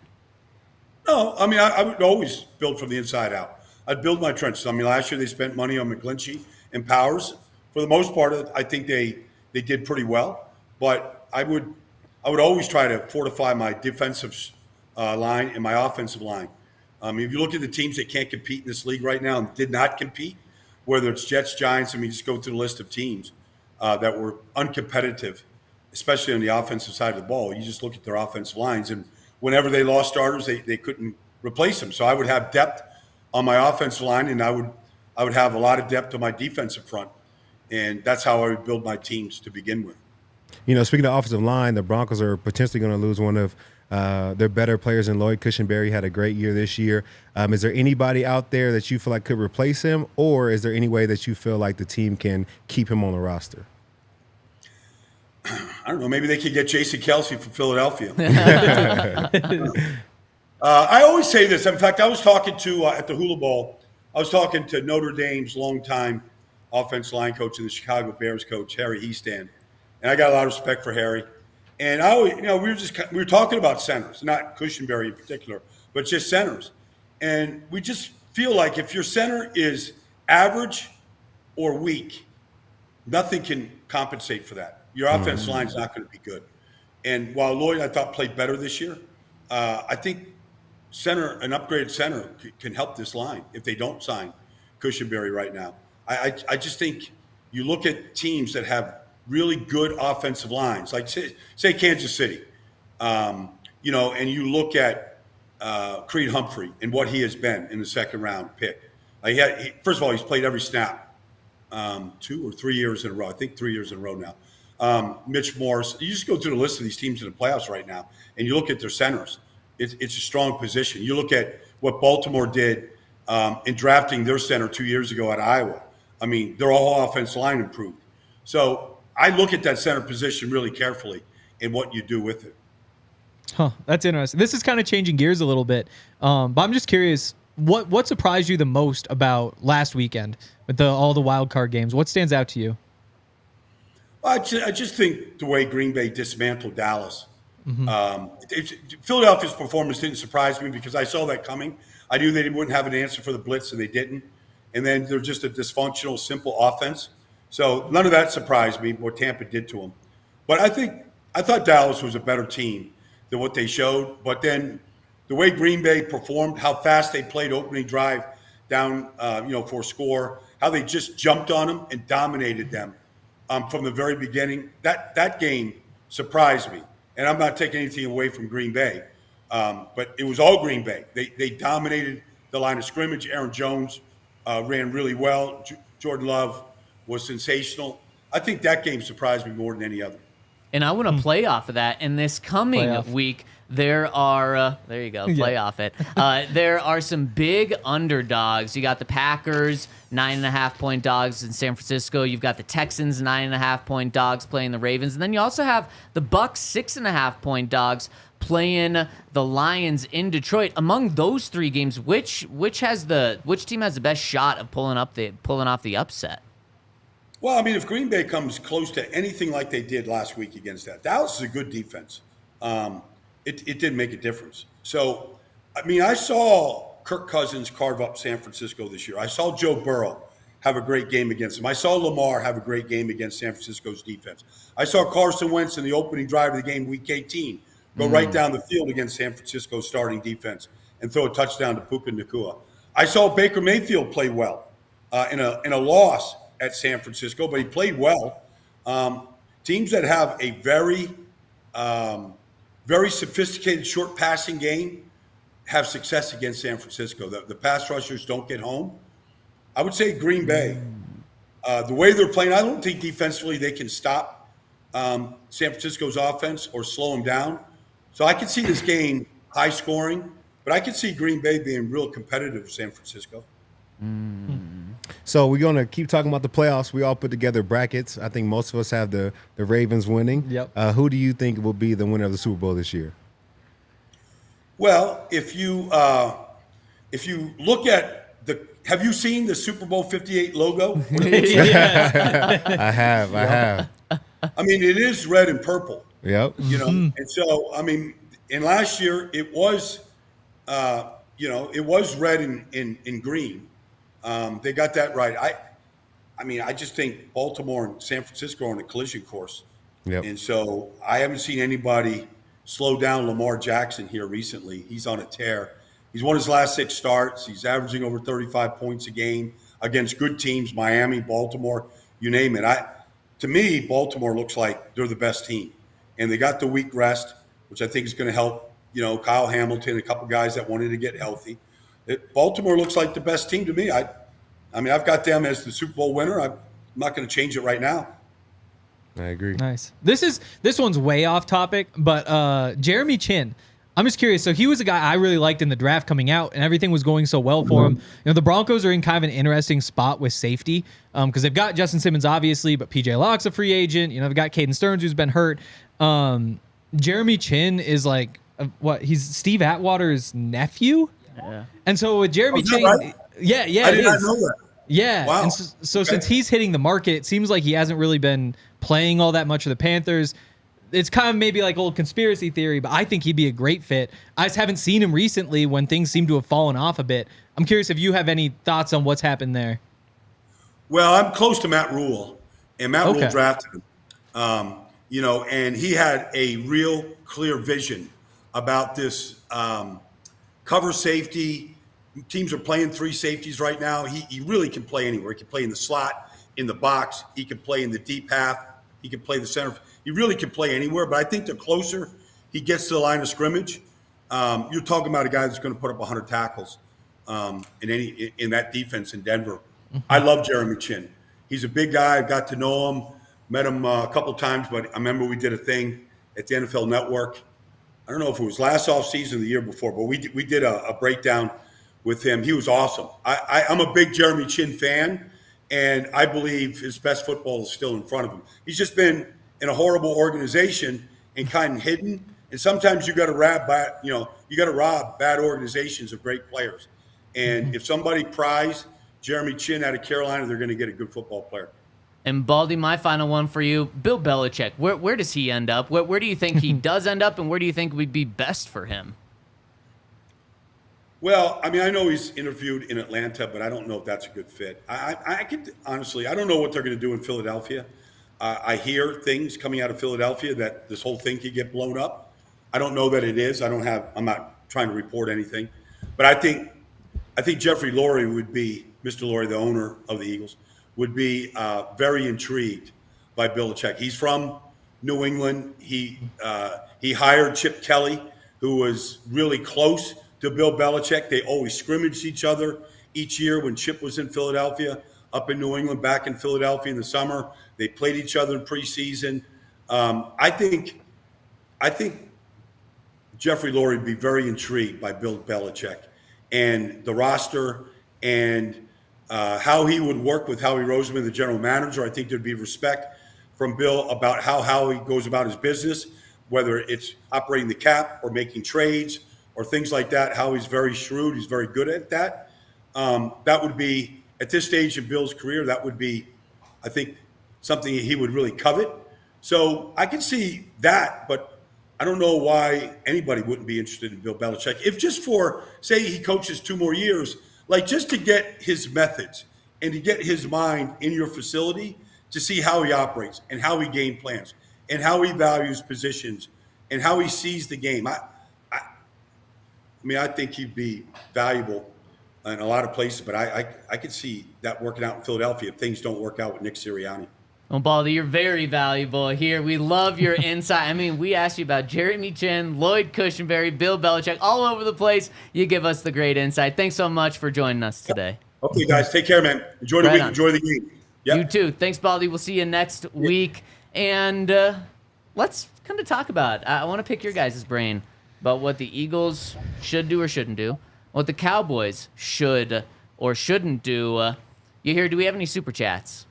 No, I mean, I would always build from the inside out. I'd build my trenches. I mean, last year they spent money on McGlinchey and Powers. For the most part, I think they did pretty well. But I would always try to fortify my defensive line and my offensive line. If you look at the teams that can't compete in this league right now and did not compete, whether it's Jets, Giants, I mean, just go through the list of teams that were uncompetitive, especially on the offensive side of the ball. You just look at their offensive lines, and whenever they lost starters, they couldn't replace them. So I would have depth on my offensive line, and I would have a lot of depth on my defensive front, and that's how I would build my teams to begin with. You know, speaking of offensive line, the Broncos are potentially going to lose one of their better players in Lloyd Cushenberry. Had a great year this year. Is there anybody out there that you feel like could replace him, or is there any way that you feel like the team can keep him on the roster? I don't know. Maybe they could get Jason Kelsey from Philadelphia. I always say this. In fact, I was talking to, at the Hula Bowl, I was talking to Notre Dame's longtime offensive line coach and the Chicago Bears coach, Harry Easton. And I got a lot of respect for Harry. And I always, you know, we were talking about centers, not Cushenberry in particular, but just centers. And we just feel like if your center is average or weak, nothing can compensate for that. Your offensive line is not going to be good. And while Lloyd, I thought, played better this year, I think an upgraded center can help this line if they don't sign Cushenberry right now. I just think you look at teams that have really good offensive lines, like say Kansas City, you know, and you look at Creed Humphrey and what he has been in the second round pick. First of all, he's played every snap 2 or 3 years in a row. I think 3 years in a row now. Mitch Morse. You just go through the list of these teams in the playoffs right now, and you look at their centers. It's a strong position. You look at what Baltimore did in drafting their center 2 years ago at Iowa. I mean, their whole offensive line improved. So I look at that center position really carefully. and what you do with it. Huh, that's interesting. This is kind of changing gears a little bit, but I'm just curious, what surprised you the most about last weekend with all the wild card games? What stands out to you? I just think the way Green Bay dismantled Dallas. Philadelphia's performance didn't surprise me because I saw that coming. I knew they wouldn't have an answer for the blitz, and they didn't. And then they're just a dysfunctional, simple offense. So none of that surprised me, what Tampa did to them. But I thought Dallas was a better team than what they showed. But then the way Green Bay performed, how fast they played opening drive down, for a score, how they just jumped on them and dominated them from the very beginning. That game surprised me. And I'm not taking anything away from Green Bay, but it was all Green Bay. They dominated the line of scrimmage. Aaron Jones ran really well. Jordan Love was sensational. I think that game surprised me more than any other. And I want to play off of that. In this coming week, there are there you go, play off it. There are some big underdogs. You got the Packers, 9.5-point dogs in San Francisco. You've got the Texans, 9.5-point dogs playing the Ravens, and then you also have the Bucs, 6.5-point dogs playing the Lions in Detroit. Among those three games, which team has the best shot of pulling off the upset? Well, I mean, if Green Bay comes close to anything like they did last week against that, Dallas is a good defense. It didn't make a difference. So, I mean, I saw Kirk Cousins carve up San Francisco this year. I saw Joe Burrow have a great game against them. I saw Lamar have a great game against San Francisco's defense. I saw Carson Wentz in the opening drive of the game, Week 18, go right down the field against San Francisco's starting defense and throw a touchdown to Puka Nacua. I saw Baker Mayfield play well in a loss at San Francisco, but he played well. Teams that have a very sophisticated short passing game have success against San Francisco. The pass rushers don't get home. I would say Green Bay. The way they're playing, I don't think defensively they can stop San Francisco's offense or slow them down. So I could see this game high scoring, but I could see Green Bay being real competitive with San Francisco. So we're going to keep talking about the playoffs. We all put together brackets. I think most of us have the Ravens winning. Yep. Who do you think will be the winner of the Super Bowl this year? Well, if you look at have you seen the Super Bowl 58 logo? I have. I mean, it is red and purple. Yep. And so, I mean, in last year it was, it was red and green. They got that right. I just think Baltimore and San Francisco are on a collision course. Yep. And so I haven't seen anybody slow down Lamar Jackson here recently. He's on a tear. He's won his last 6 starts. He's averaging over 35 points a game against good teams, Miami, Baltimore, you name it. To me, Baltimore looks like they're the best team. And they got the week rest, which I think is going to help, Kyle Hamilton, a couple guys that wanted to get healthy. Baltimore looks like the best team to me. I mean, I've got them as the Super Bowl winner. I'm not going to change it right now. I agree. Nice. This one's way off topic, but Jeremy Chin, I'm just curious. So he was a guy I really liked in the draft coming out, and everything was going so well for him. The Broncos are in kind of an interesting spot with safety because they've got Justin Simmons, obviously, but PJ Locke's a free agent. They've got Caden Stearns, who's been hurt. Jeremy Chin is like, he's Steve Atwater's nephew? Yeah. And so with Jeremy Chin, right? yeah, I did not know that. Yeah. Wow. And so since he's hitting the market, it seems like he hasn't really been playing all that much for the Panthers. It's kind of maybe like old conspiracy theory, but I think he'd be a great fit. I just haven't seen him recently when things seem to have fallen off a bit. I'm curious if you have any thoughts on what's happened there. Well, I'm close to Matt Rule, and Matt Rule drafted him. And he had a real clear vision about this cover safety. Teams are playing 3 safeties right now. He really can play anywhere. He can play in the slot, in the box. He can play in the deep half. He can play the center. He really can play anywhere. But I think the closer he gets to the line of scrimmage, you're talking about a guy that's going to put up 100 tackles in that defense in Denver. I love Jeremy Chin. He's a big guy. I got to know him, met him a couple times, but I remember we did a thing at the NFL Network. I don't know if it was last offseason or the year before, but we did a breakdown with him. He was awesome. I'm a big Jeremy Chin fan, and I believe his best football is still in front of him. He's just been in a horrible organization, and kind of hidden. And sometimes you got to rob bad organizations of great players. And if somebody pries Jeremy Chin out of Carolina, they're going to get a good football player. And Baldy, my final one for you, Bill Belichick. Where does he end up? Where do you think he does end up, and where do you think would be best for him? Well, I mean, I know he's interviewed in Atlanta, but I don't know if that's a good fit. I don't know what they're going to do in Philadelphia. I hear things coming out of Philadelphia that this whole thing could get blown up. I don't know that it is. I'm not trying to report anything, but I think Jeffrey Lurie would be, Mr. Lurie, the owner of the Eagles, would be very intrigued by Belichick. He's from New England. He hired Chip Kelly, who was really close to Bill Belichick. They always scrimmaged each other each year when Chip was in Philadelphia, up in New England, back in Philadelphia in the summer. They played each other in preseason. I think Jeffrey Lurie would be very intrigued by Bill Belichick and the roster and how he would work with Howie Roseman, the general manager. I think there'd be respect from Bill about how Howie goes about his business, whether it's operating the cap or making trades or things like that. Howie's very shrewd. He's very good at that. That would be, at this stage in Bill's career, that would be, I think, something he would really covet. So I can see that, but I don't know why anybody wouldn't be interested in Bill Belichick. If just for, say he coaches 2 more years, like just to get his methods and to get his mind in your facility to see how he operates and how he game plans and how he values positions and how he sees the game. I think he'd be valuable in a lot of places, but I could see that working out in Philadelphia if things don't work out with Nick Sirianni. Well, Baldy, you're very valuable here. We love your insight. I mean, we asked you about Jeremy Chin, Lloyd Cushenberry, Bill Belichick, all over the place. You give us the great insight. Thanks so much for joining us today. Okay, guys, take care, man. Enjoy the week. On. Enjoy the game. Yep. You too. Thanks, Baldy. We'll see you next week. And let's kind of talk about, I want to pick your guys' brain about what the Eagles should do or shouldn't do, what the Cowboys should or shouldn't do. You hear, do we have any super chats?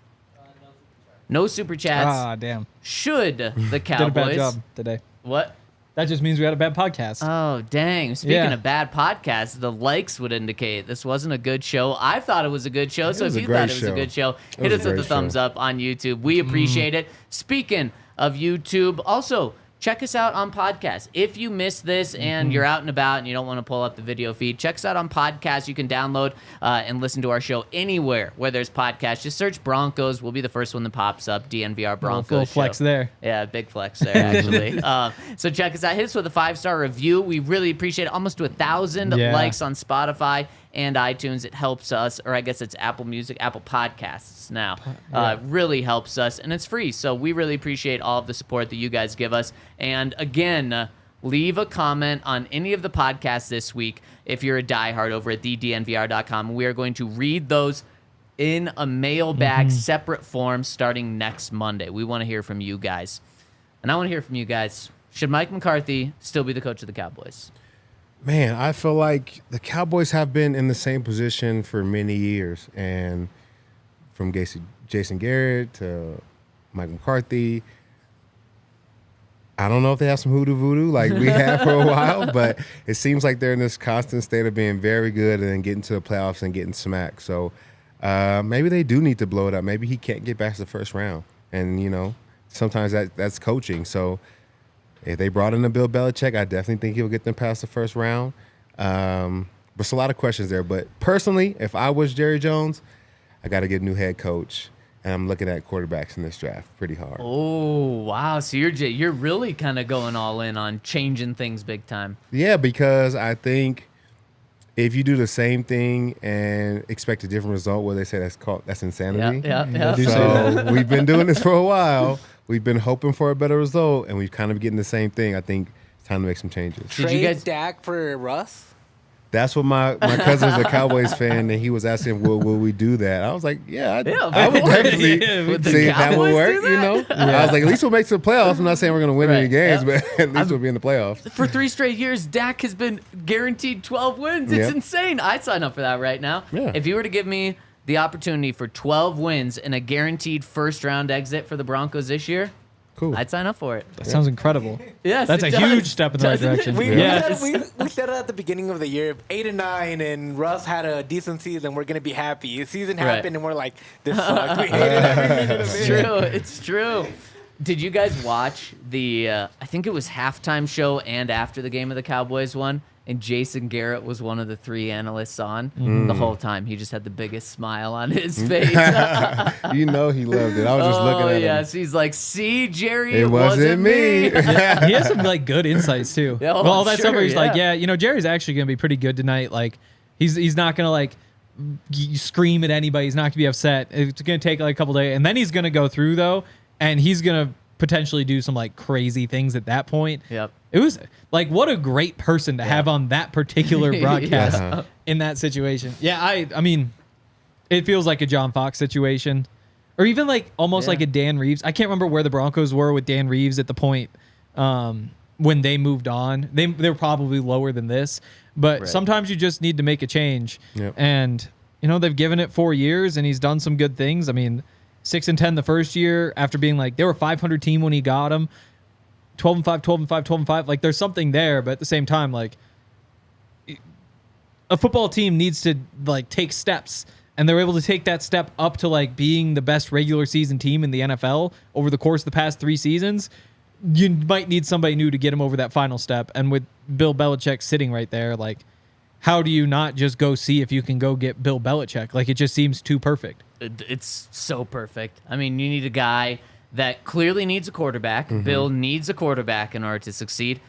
No super chats. Ah, damn. Should the Cowboys... Did a bad job today. What? That just means we had a bad podcast. Oh, dang. Speaking of bad podcasts, the likes would indicate this wasn't a good show. I thought it was a good show, so if you thought it was a good show, hit us with a thumbs up on YouTube. We appreciate it. Speaking of YouTube, also, check us out on podcast. If you missed this and you're out and about and you don't want to pull up the video feed, check us out on podcast. You can download and listen to our show anywhere where there's podcasts. Just search Broncos. We'll be the first one that pops up, DNVR Broncos full flex show. there. Yeah, big flex there, actually. So check us out. Hit us with a 5-star review. We really appreciate it. Almost to 1,000 likes on Spotify and iTunes. It helps us, or I guess it's Apple Music, Apple Podcasts now. It really helps us, and it's free. So we really appreciate all of the support that you guys give us. And again, leave a comment on any of the podcasts this week if you're a diehard over at thednvr.com. We are going to read those in a mailbag separate form starting next Monday. We want to hear from you guys. And I want to hear from you guys. Should Mike McCarthy still be the coach of the Cowboys? Man, I feel like the Cowboys have been in the same position for many years. And from Jason Garrett to Mike McCarthy, I don't know if they have some voodoo like we have for a while, but it seems like they're in this constant state of being very good and then getting to the playoffs and getting smacked. So maybe they do need to blow it up. Maybe he can't get back to the first round. And, sometimes that's coaching. So if they brought in a Bill Belichick, I definitely think he'll get them past the first round. There's a lot of questions there. But personally, if I was Jerry Jones, I got to get a new head coach. And I'm looking at quarterbacks in this draft pretty hard. Oh, wow. So you're really kind of going all in on changing things big time. Yeah, because I think if you do the same thing and expect a different result, what they say that's insanity. Yeah. So we've been doing this for a while. We've been hoping for a better result, and we've kind of getting the same thing. I think it's time to make some changes. Did you guys Dak for Russ? That's what my cousin is a Cowboys fan, and he was asking, will we do that? I was like, I would definitely see if that would work, I was like, at least we'll make it to the playoffs. I'm not saying we're going to win any games, but at least we'll be in the playoffs. For 3 straight years, Dak has been guaranteed 12 wins. It's insane. I'd sign up for that right now. Yeah. If you were to give me the opportunity for 12 wins and a guaranteed first-round exit for the Broncos this year, Cool. I'd sign up for it. That sounds incredible. Yes, That's it a does. huge step in the right Doesn't it? direction. We, Yeah. we said it at the beginning of the year. If 8-9 and Russ had a decent season, we're gonna be happy. The season Right. happened, and we're like, this sucks. We hated every minute of It's it. true. It's true. Did you guys watch the, I think it was halftime show and after the game of the Cowboys one? And Jason Garrett was one of the 3 analysts on the whole time. He just had the biggest smile on his face. You know he loved it. I was just looking at him. yes. He's like, see, Jerry, It wasn't me. He has some like good insights too. Yeah, well, all that sure, stuff where he's like, yeah. yeah, Jerry's actually gonna be pretty good tonight. Like, he's not gonna like scream at anybody. He's not gonna be upset. It's gonna take like a couple days, and then he's gonna go through though, and he's gonna potentially do some like crazy things at that point. Yep. It was like, what a great person to have on that particular broadcast Yeah. in that situation. Yeah, I mean, it feels like a John Fox situation, or even like almost Yeah. like a Dan Reeves. I can't remember where the Broncos were with Dan Reeves at the point when they moved on. They're probably lower than this, but Right. sometimes you just need to make a change. Yep. And they've given it 4 years, and he's done some good things. I mean, 6-10 the first year after being like they were a 500 team when he got him. 12-5, 12-5, 12-5. Like there's something there, but at the same time, like a football team needs to like take steps, and they're able to take that step up to like being the best regular season team in the NFL over the course of the past 3 seasons. You might need somebody new to get him over that final step. And with Bill Belichick sitting right there, like, how do you not just go see if you can go get Bill Belichick? Like, it just seems too perfect. It's so perfect. I mean, you need a guy that clearly needs a quarterback. Bill needs a quarterback in order to succeed.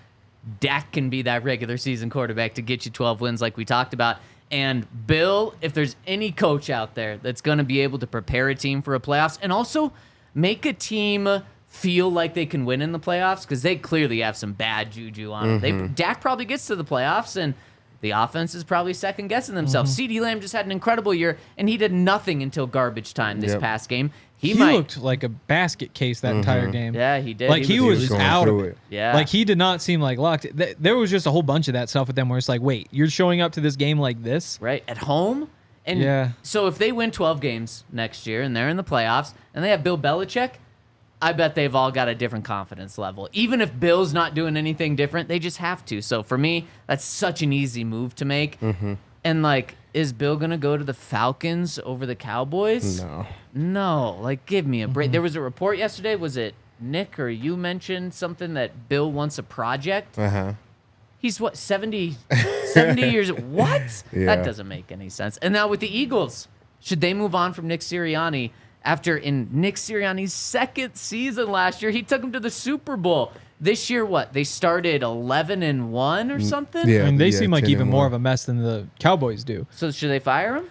Dak can be that regular season quarterback to get you 12 wins like we talked about. And Bill, if there's any coach out there that's going to be able to prepare a team for a playoffs and also make a team feel like they can win in the playoffs, because they clearly have some bad juju on them. Dak probably gets to the playoffs, and the offense is probably second-guessing themselves. CeeDee Lamb just had an incredible year, and he did nothing until garbage time this past game. He looked like a basket case that entire game. Yeah, he did. Like he was going out of through it. it. Yeah. Like he did not seem like locked. There was just a whole bunch of that stuff with them where it's like, wait, you're showing up to this game like this? Right, at home. And Yeah. so if they win 12 games next year and they're in the playoffs and they have Bill Belichick, I bet they've all got a different confidence level. Even if Bill's not doing anything different, they just have to. So for me, that's such an easy move to make. And like, is Bill going to go to the Falcons over the Cowboys? No. Like, give me a break. There was a report yesterday. Was it Nick or you mentioned something that Bill wants a project? He's what, 70 years? What? Yeah. That doesn't make any sense. And now with the Eagles, should they move on from Nick Sirianni after in Nick Sirianni's second season last year, he took them to the Super Bowl. This year, what? They started 11-1 or something? Yeah. I mean, they seem like 10-1. even more of a mess than the Cowboys do. So should they fire him?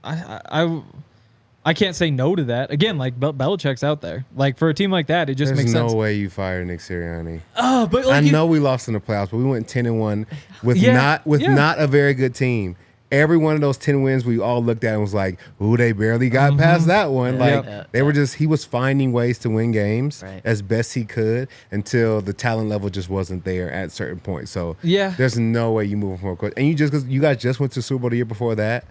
I can't say no to that. Again, like Belichick's out there. Like for a team like that, it just There's makes no sense. way you fire Nick Sirianni. Oh, but I like know we lost in the playoffs, but we went 10-1 with Yeah, not yeah. a very good team. Every one of those 10 wins, we all looked at and was like, "Ooh, they barely got past that one." Like they were just, he was finding ways to win games as best he could until the talent level just wasn't there at certain points. So Yeah. there's no way you move from a coach. And because you guys just went to Super Bowl the year before that,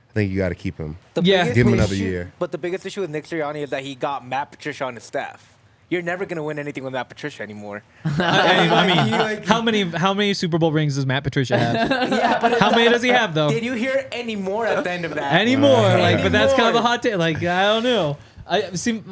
I think you got to keep him. Yeah. biggest Give him another issue- year. But the biggest issue with Nick Sirianni is that he got Matt Patricia on his staff. You're never going to win anything with Matt Patricia anymore. I mean, how many Super Bowl rings does Matt Patricia have? Yeah, but How many does he have though? Did you hear any more at the end of that? Anymore, like, but that's kind of a Anymore. hot take. Like, I don't know. I see,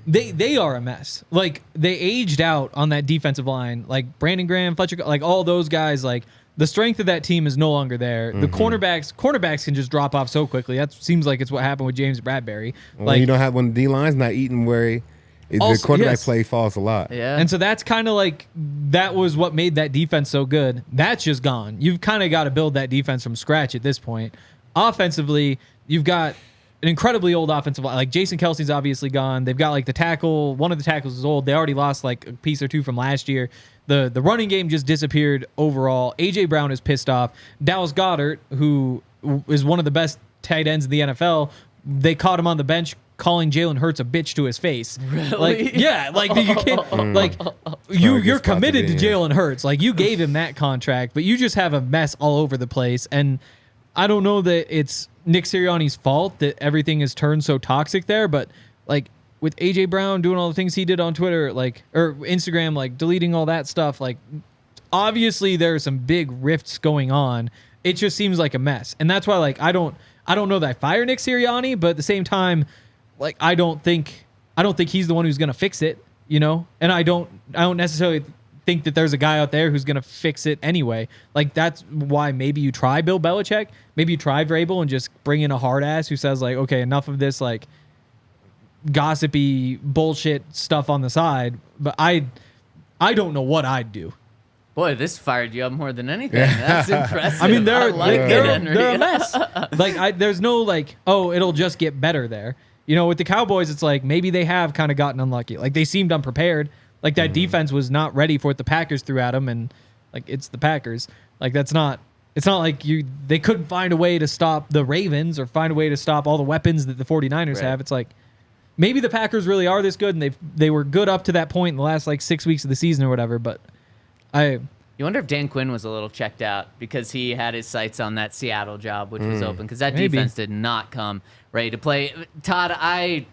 they are a mess. Like, they aged out on that defensive line. Like Brandon Graham, Fletcher, like all those guys. Like, the strength of that team is no longer there. The cornerbacks can just drop off so quickly. That seems like it's what happened with James Bradbury. When you don't have when the D line's not eating where the Also, quarterback yes. play falls a lot. Yeah. And so that's kind of like, that was what made that defense so good. That's just gone. You've kind of got to build that defense from scratch at this point. Offensively, you've got an incredibly old offensive line. Like Jason Kelsey's obviously gone. They've got like the tackle. One of the tackles is old. They already lost like a piece or two from last year. The running game just disappeared overall. A.J. Brown is pissed off. Dallas Goedert, who is one of the best tight ends in the NFL, they caught him on the bench calling Jalen Hurts a bitch to his face. Really? Like, yeah, like you can't, like you're good spot to committed be to in. Jalen Hurts. Like you gave him that contract, but you just have a mess all over the place. And I don't know that it's Nick Sirianni's fault that everything has turned so toxic there, but like with AJ Brown doing all the things he did on Twitter, like, or Instagram, like deleting all that stuff, like obviously there are some big rifts going on. It just seems like a mess. And that's why, like, I don't know that I fire Nick Sirianni, but at the same time, like, I don't think he's the one who's going to fix it, you know? And I don't necessarily think that there's a guy out there who's going to fix it anyway. Like, that's why maybe you try Bill Belichick, maybe you try Vrabel and just bring in a hard ass who says, like, okay, enough of this, like, gossipy bullshit stuff on the side. But I don't know what I'd do. Boy, this fired you up more than anything. That's impressive. I mean, they're Henry. a mess. Like, there's no, like, oh, it'll just get better there. You know, with the Cowboys, it's like maybe they have kind of gotten unlucky. Like, they seemed unprepared. Like, that defense was not ready for what the Packers threw at them, and, like, it's the Packers. Like, it's not like they couldn't find a way to stop the Ravens or find a way to stop all the weapons that the 49ers have. It's like, maybe the Packers really are this good, and they were good up to that point in the last, like, 6 weeks of the season or whatever, but you wonder if Dan Quinn was a little checked out because he had his sights on that Seattle job, which was open, because that defense did not come ready to play. Todd, I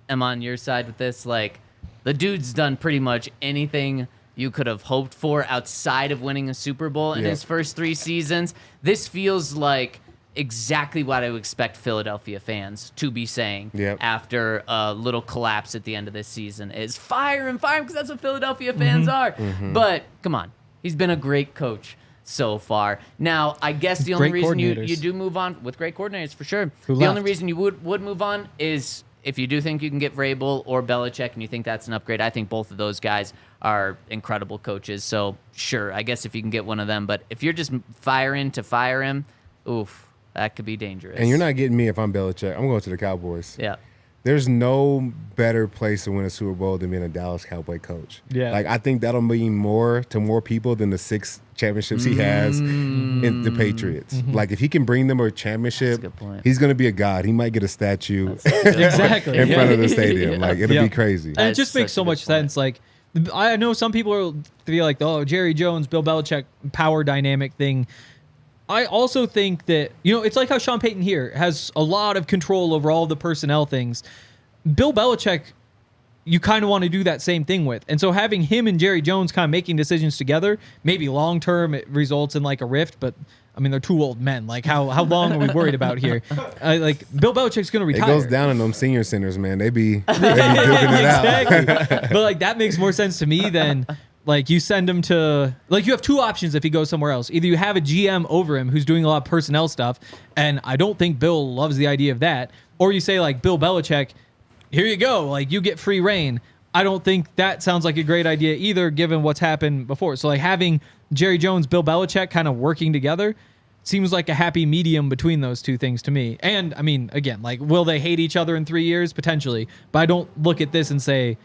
am on your side with this. Like, the dude's done pretty much anything you could have hoped for outside of winning a Super Bowl in his first 3 seasons. This feels like exactly what I would expect Philadelphia fans to be saying after a little collapse at the end of this season is fire him, because that's what Philadelphia fans are. But come on, he's been a great coach so far. Now, I guess the only reason you do move on with great coordinators, for sure. The only reason you would move on is if you do think you can get Vrabel or Belichick and you think that's an upgrade. I think both of those guys are incredible coaches. So sure, I guess if you can get one of them. But if you're just firing to fire him, oof. That could be dangerous. And you're not getting me if I'm Belichick. I'm going to the Cowboys. Yeah. There's no better place to win a Super Bowl than being a Dallas Cowboy coach. Yeah. Like, I think that'll mean more to more people than the 6 championships he has in the Patriots. Like, if he can bring them a championship, he's going to be a god. He might get a statue in front of the stadium. Like, it'll be crazy. And it just makes so much sense. Like, I know some people feel like, oh, Jerry Jones, Bill Belichick power dynamic thing. I also think that, you know, it's like how Sean Payton here has a lot of control over all the personnel things. Bill Belichick, you kind of want to do that same thing with. And so having him and Jerry Jones kind of making decisions together, maybe long-term it results in like a rift, but I mean, they're 2 old men. Like, how long are we worried about here? Like, Bill Belichick's going to retire. It goes down in them senior centers, man. They be duking it out. But, like, that makes more sense to me than... Like, you send him to... Like, you have 2 options if he goes somewhere else. Either you have a GM over him who's doing a lot of personnel stuff, and I don't think Bill loves the idea of that. Or you say, like, Bill Belichick, here you go. Like, you get free reign. I don't think that sounds like a great idea either, given what's happened before. So, like, having Jerry Jones, Bill Belichick kind of working together seems like a happy medium between those 2 things to me. And, I mean, again, like, will they hate each other in 3 years? Potentially. But I don't look at this and say...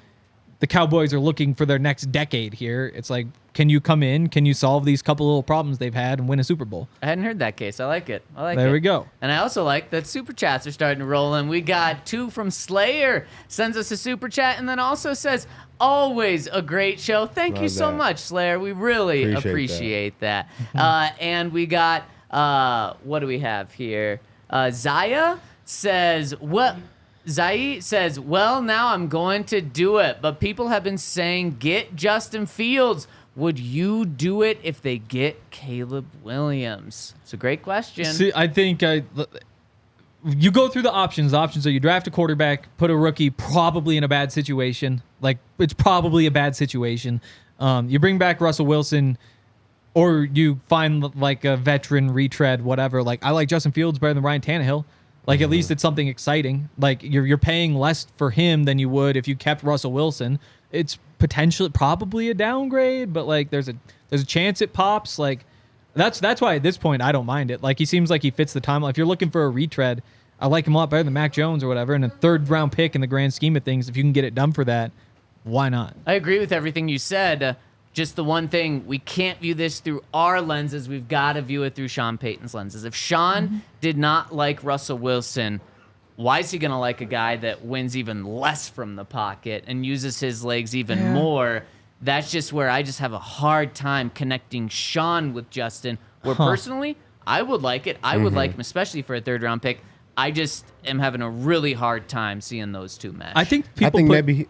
The Cowboys are looking for their next decade here. It's like, can you come in? Can you solve these couple little problems they've had and win a Super Bowl? I hadn't heard that case. I like it. There we go. And I also like that Super Chats are starting to roll in. We got 2 from Slayer. Sends us a Super Chat and then also says, always a great show. Thank you so much, Slayer. We really appreciate that. And we got, what do we have here? Zaya says, Zai says, well, now I'm going to do it, but people have been saying get Justin Fields. Would you do it if they get Caleb Williams? It's a great question. See, I think you go through the options. The options are you draft a quarterback, put a rookie probably in a bad situation. Like, it's probably a bad situation. You bring back Russell Wilson, or you find like a veteran retread, whatever. Like, I like Justin Fields better than Ryan Tannehill. Like, at least it's something exciting. Like, you're paying less for him than you would if you kept Russell Wilson. It's potentially probably a downgrade, but like there's a chance it pops. Like, that's why at this point I don't mind it. Like, he seems like he fits the timeline. If you're looking for a retread, I like him a lot better than Mac Jones or whatever. And a 3rd round pick in the grand scheme of things, if you can get it done for that, why not? I agree with everything you said. Just the one thing, we can't view this through our lenses. We've got to view it through Sean Payton's lenses. If Sean did not like Russell Wilson, why is he going to like a guy that wins even less from the pocket and uses his legs even more? That's just where I just have a hard time connecting Sean with Justin, where personally, I would like it. I would like him, especially for a 3rd round pick. I just am having a really hard time seeing those two mesh. I think maybe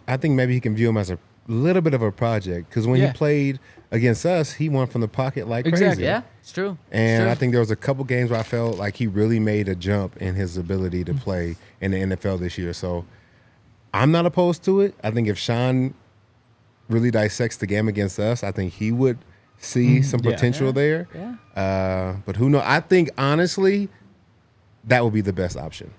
he can view him as a little bit of a project because when he played against us, he won from the pocket like crazy. Yeah, it's true. And I think there was a couple games where I felt like he really made a jump in his ability to play in the NFL this year. So I'm not opposed to it. I think if Sean really dissects the game against us, I think he would see some potential there. Yeah. But who knows? I think honestly, that would be the best option.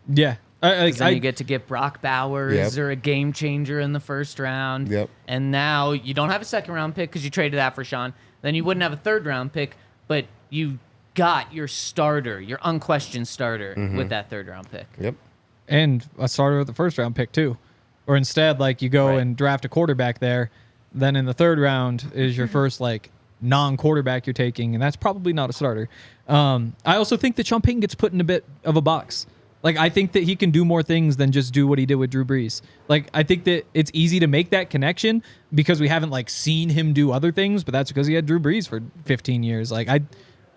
Yeah. Then you get to get Brock Bowers Yep. or a game changer in the first round. Yep. And now you don't have a second round pick because you traded that for Sean. Then you wouldn't have a third round pick, but you got your starter, your unquestioned starter with that third round pick. Yep. And a starter with the first round pick too. Or instead, like you go and draft a quarterback there, then in the third round is your first like non-quarterback you're taking, and that's probably not a starter. I also think that Sean Payton gets put in a bit of a box. Like, I think that he can do more things than just do what he did with Drew Brees. Like, I think that it's easy to make that connection because we haven't, like, seen him do other things, but that's because he had Drew Brees for 15 years. Like,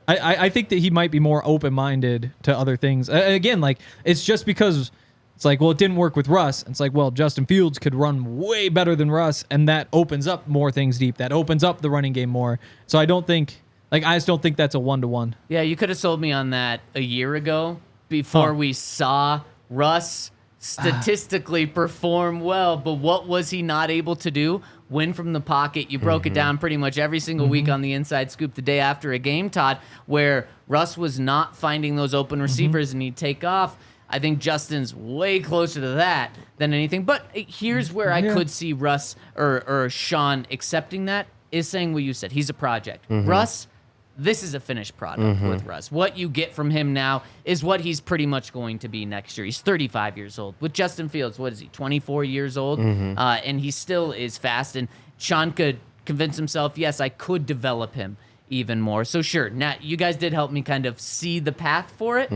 I think that he might be more open-minded to other things. Again, like, it's just because it's like, well, it didn't work with Russ. It's like, well, Justin Fields could run way better than Russ, and that opens up more things deep. That opens up the running game more. So I don't think, like, I just don't think that's a one-to-one. Yeah, you could have sold me on that a year ago before we saw Russ statistically perform well. But what was he not able to do? Win from the pocket. You broke it down pretty much every single week on the Inside Scoop the day after a game, Todd, where Russ was not finding those open receivers and he'd take off. I think Justin's way closer to that than anything. But here's where I could see Russ or Sean accepting that is saying what you said. He's a project. Russ, this is a finished product with Russ. What you get from him now is what he's pretty much going to be next year. He's 35 years old. With Justin Fields, what is he, 24 years old? And he still is fast. And Sean could convince himself, yes, I could develop him even more. So sure, now you guys did help me kind of see the path for it.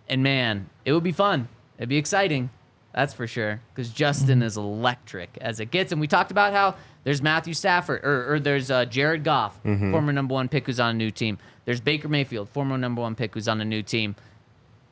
And man, it would be fun. It'd be exciting. That's for sure. Because Justin is electric as it gets. And we talked about how there's Matthew Stafford, or there's Jared Goff, former #1 pick who's on a new team. There's Baker Mayfield, former #1 pick who's on a new team.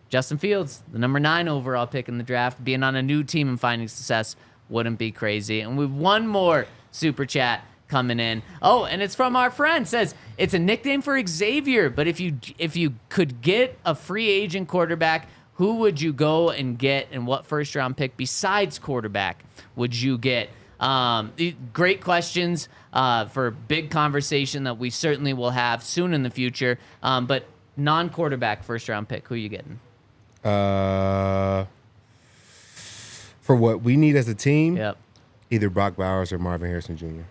Justin Fields, the #9 overall pick in the draft, being on a new team and finding success wouldn't be crazy. And we have one more super chat coming in. Oh, and it's from our friend. Says it's a nickname for Xavier, but if you could get a free agent quarterback, who would you go and get, and what first round pick besides quarterback would you get? Great questions for big conversation that we certainly will have soon in the future. But non-quarterback first round pick, who are you getting? For what we need as a team, either Brock Bowers or Marvin Harrison Jr.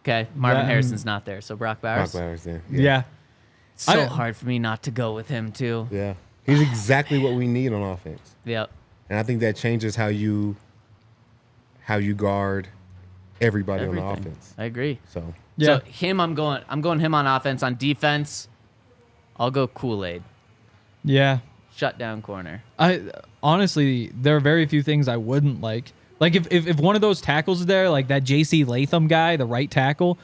Okay, Marvin Harrison's not there, so Brock Bowers. Brock Bowers then. Yeah. It's so hard for me not to go with him too. Yeah. He's exactly what we need on offense. Yep. And I think that changes how you guard everybody on the offense. I agree. So him, I'm going him on offense. On defense, I'll go Kool-Aid. Yeah. Shut down corner. I honestly, there are very few things I wouldn't like. Like if one of those tackles is there, like that J.C. Latham guy, the right tackle,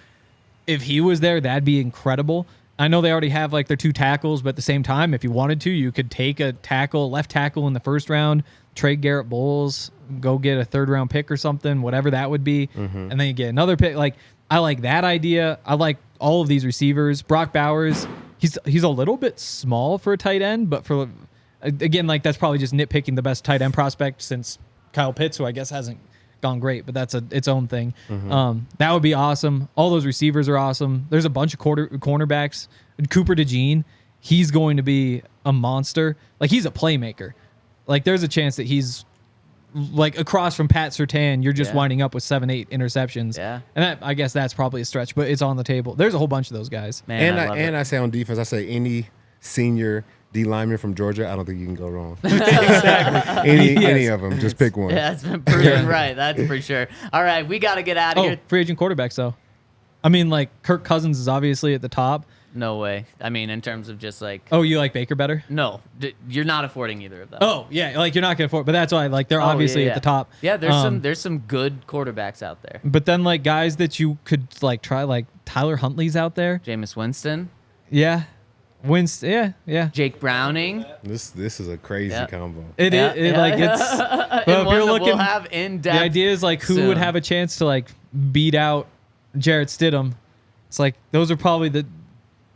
if he was there, that'd be incredible. I know they already have like their 2 tackles, but at the same time, if you wanted to, you could take a left tackle in the first round, trade Garrett Bowles, go get a 3rd round pick or something, whatever that would be, and then you get another pick. Like, I like that idea. I like all of these receivers. Brock Bowers, he's a little bit small for a tight end, but for again, like that's probably just nitpicking the best tight end prospect since Kyle Pitts, who I guess hasn't gone great, but that's its own thing. That would be awesome. All those receivers are awesome. There's a bunch of cornerbacks. Cooper DeJean, he's going to be a monster. Like, he's a playmaker. Like, there's a chance that he's like across from Pat Surtain, you're just winding up with 7-8 interceptions. Yeah. And I guess that's probably a stretch, but it's on the table. There's a whole bunch of those guys. Man, I say on defense, I say any senior D lineman from Georgia, I don't think you can go wrong. Any of them, just pick one. Yeah, that's been proven right. That's for sure. All right, we got to get out of here. Free agent quarterbacks, though. I mean, like, Kirk Cousins is obviously at the top. No way. I mean, in terms of just like... Oh, you like Baker better? No. You're not affording either of them. Oh, yeah. Like, you're not going to afford... But that's why, like, they're obviously at the top. Yeah, there's some good quarterbacks out there. But then, like, guys that you could, like, try, like, Tyler Huntley's out there. Jameis Winston. Yeah. Winston, yeah. Jake Browning. This is a crazy combo. It's but if you're looking, we'll have in-depth the idea is like who would have a chance to like beat out Jarrett Stidham. It's like those are probably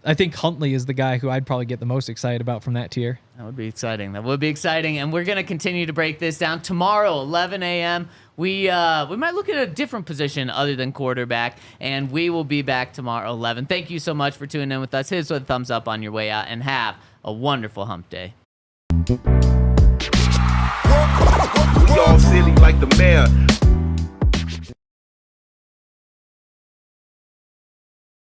I think Huntley is the guy who I'd probably get the most excited about from that tier. That would be exciting. And we're going to continue to break this down. Tomorrow, 11 a.m., we might look at a different position other than quarterback, and we will be back tomorrow, 11. Thank you so much for tuning in with us. Hit us with a thumbs up on your way out, and have a wonderful hump day. We all silly like the mayor.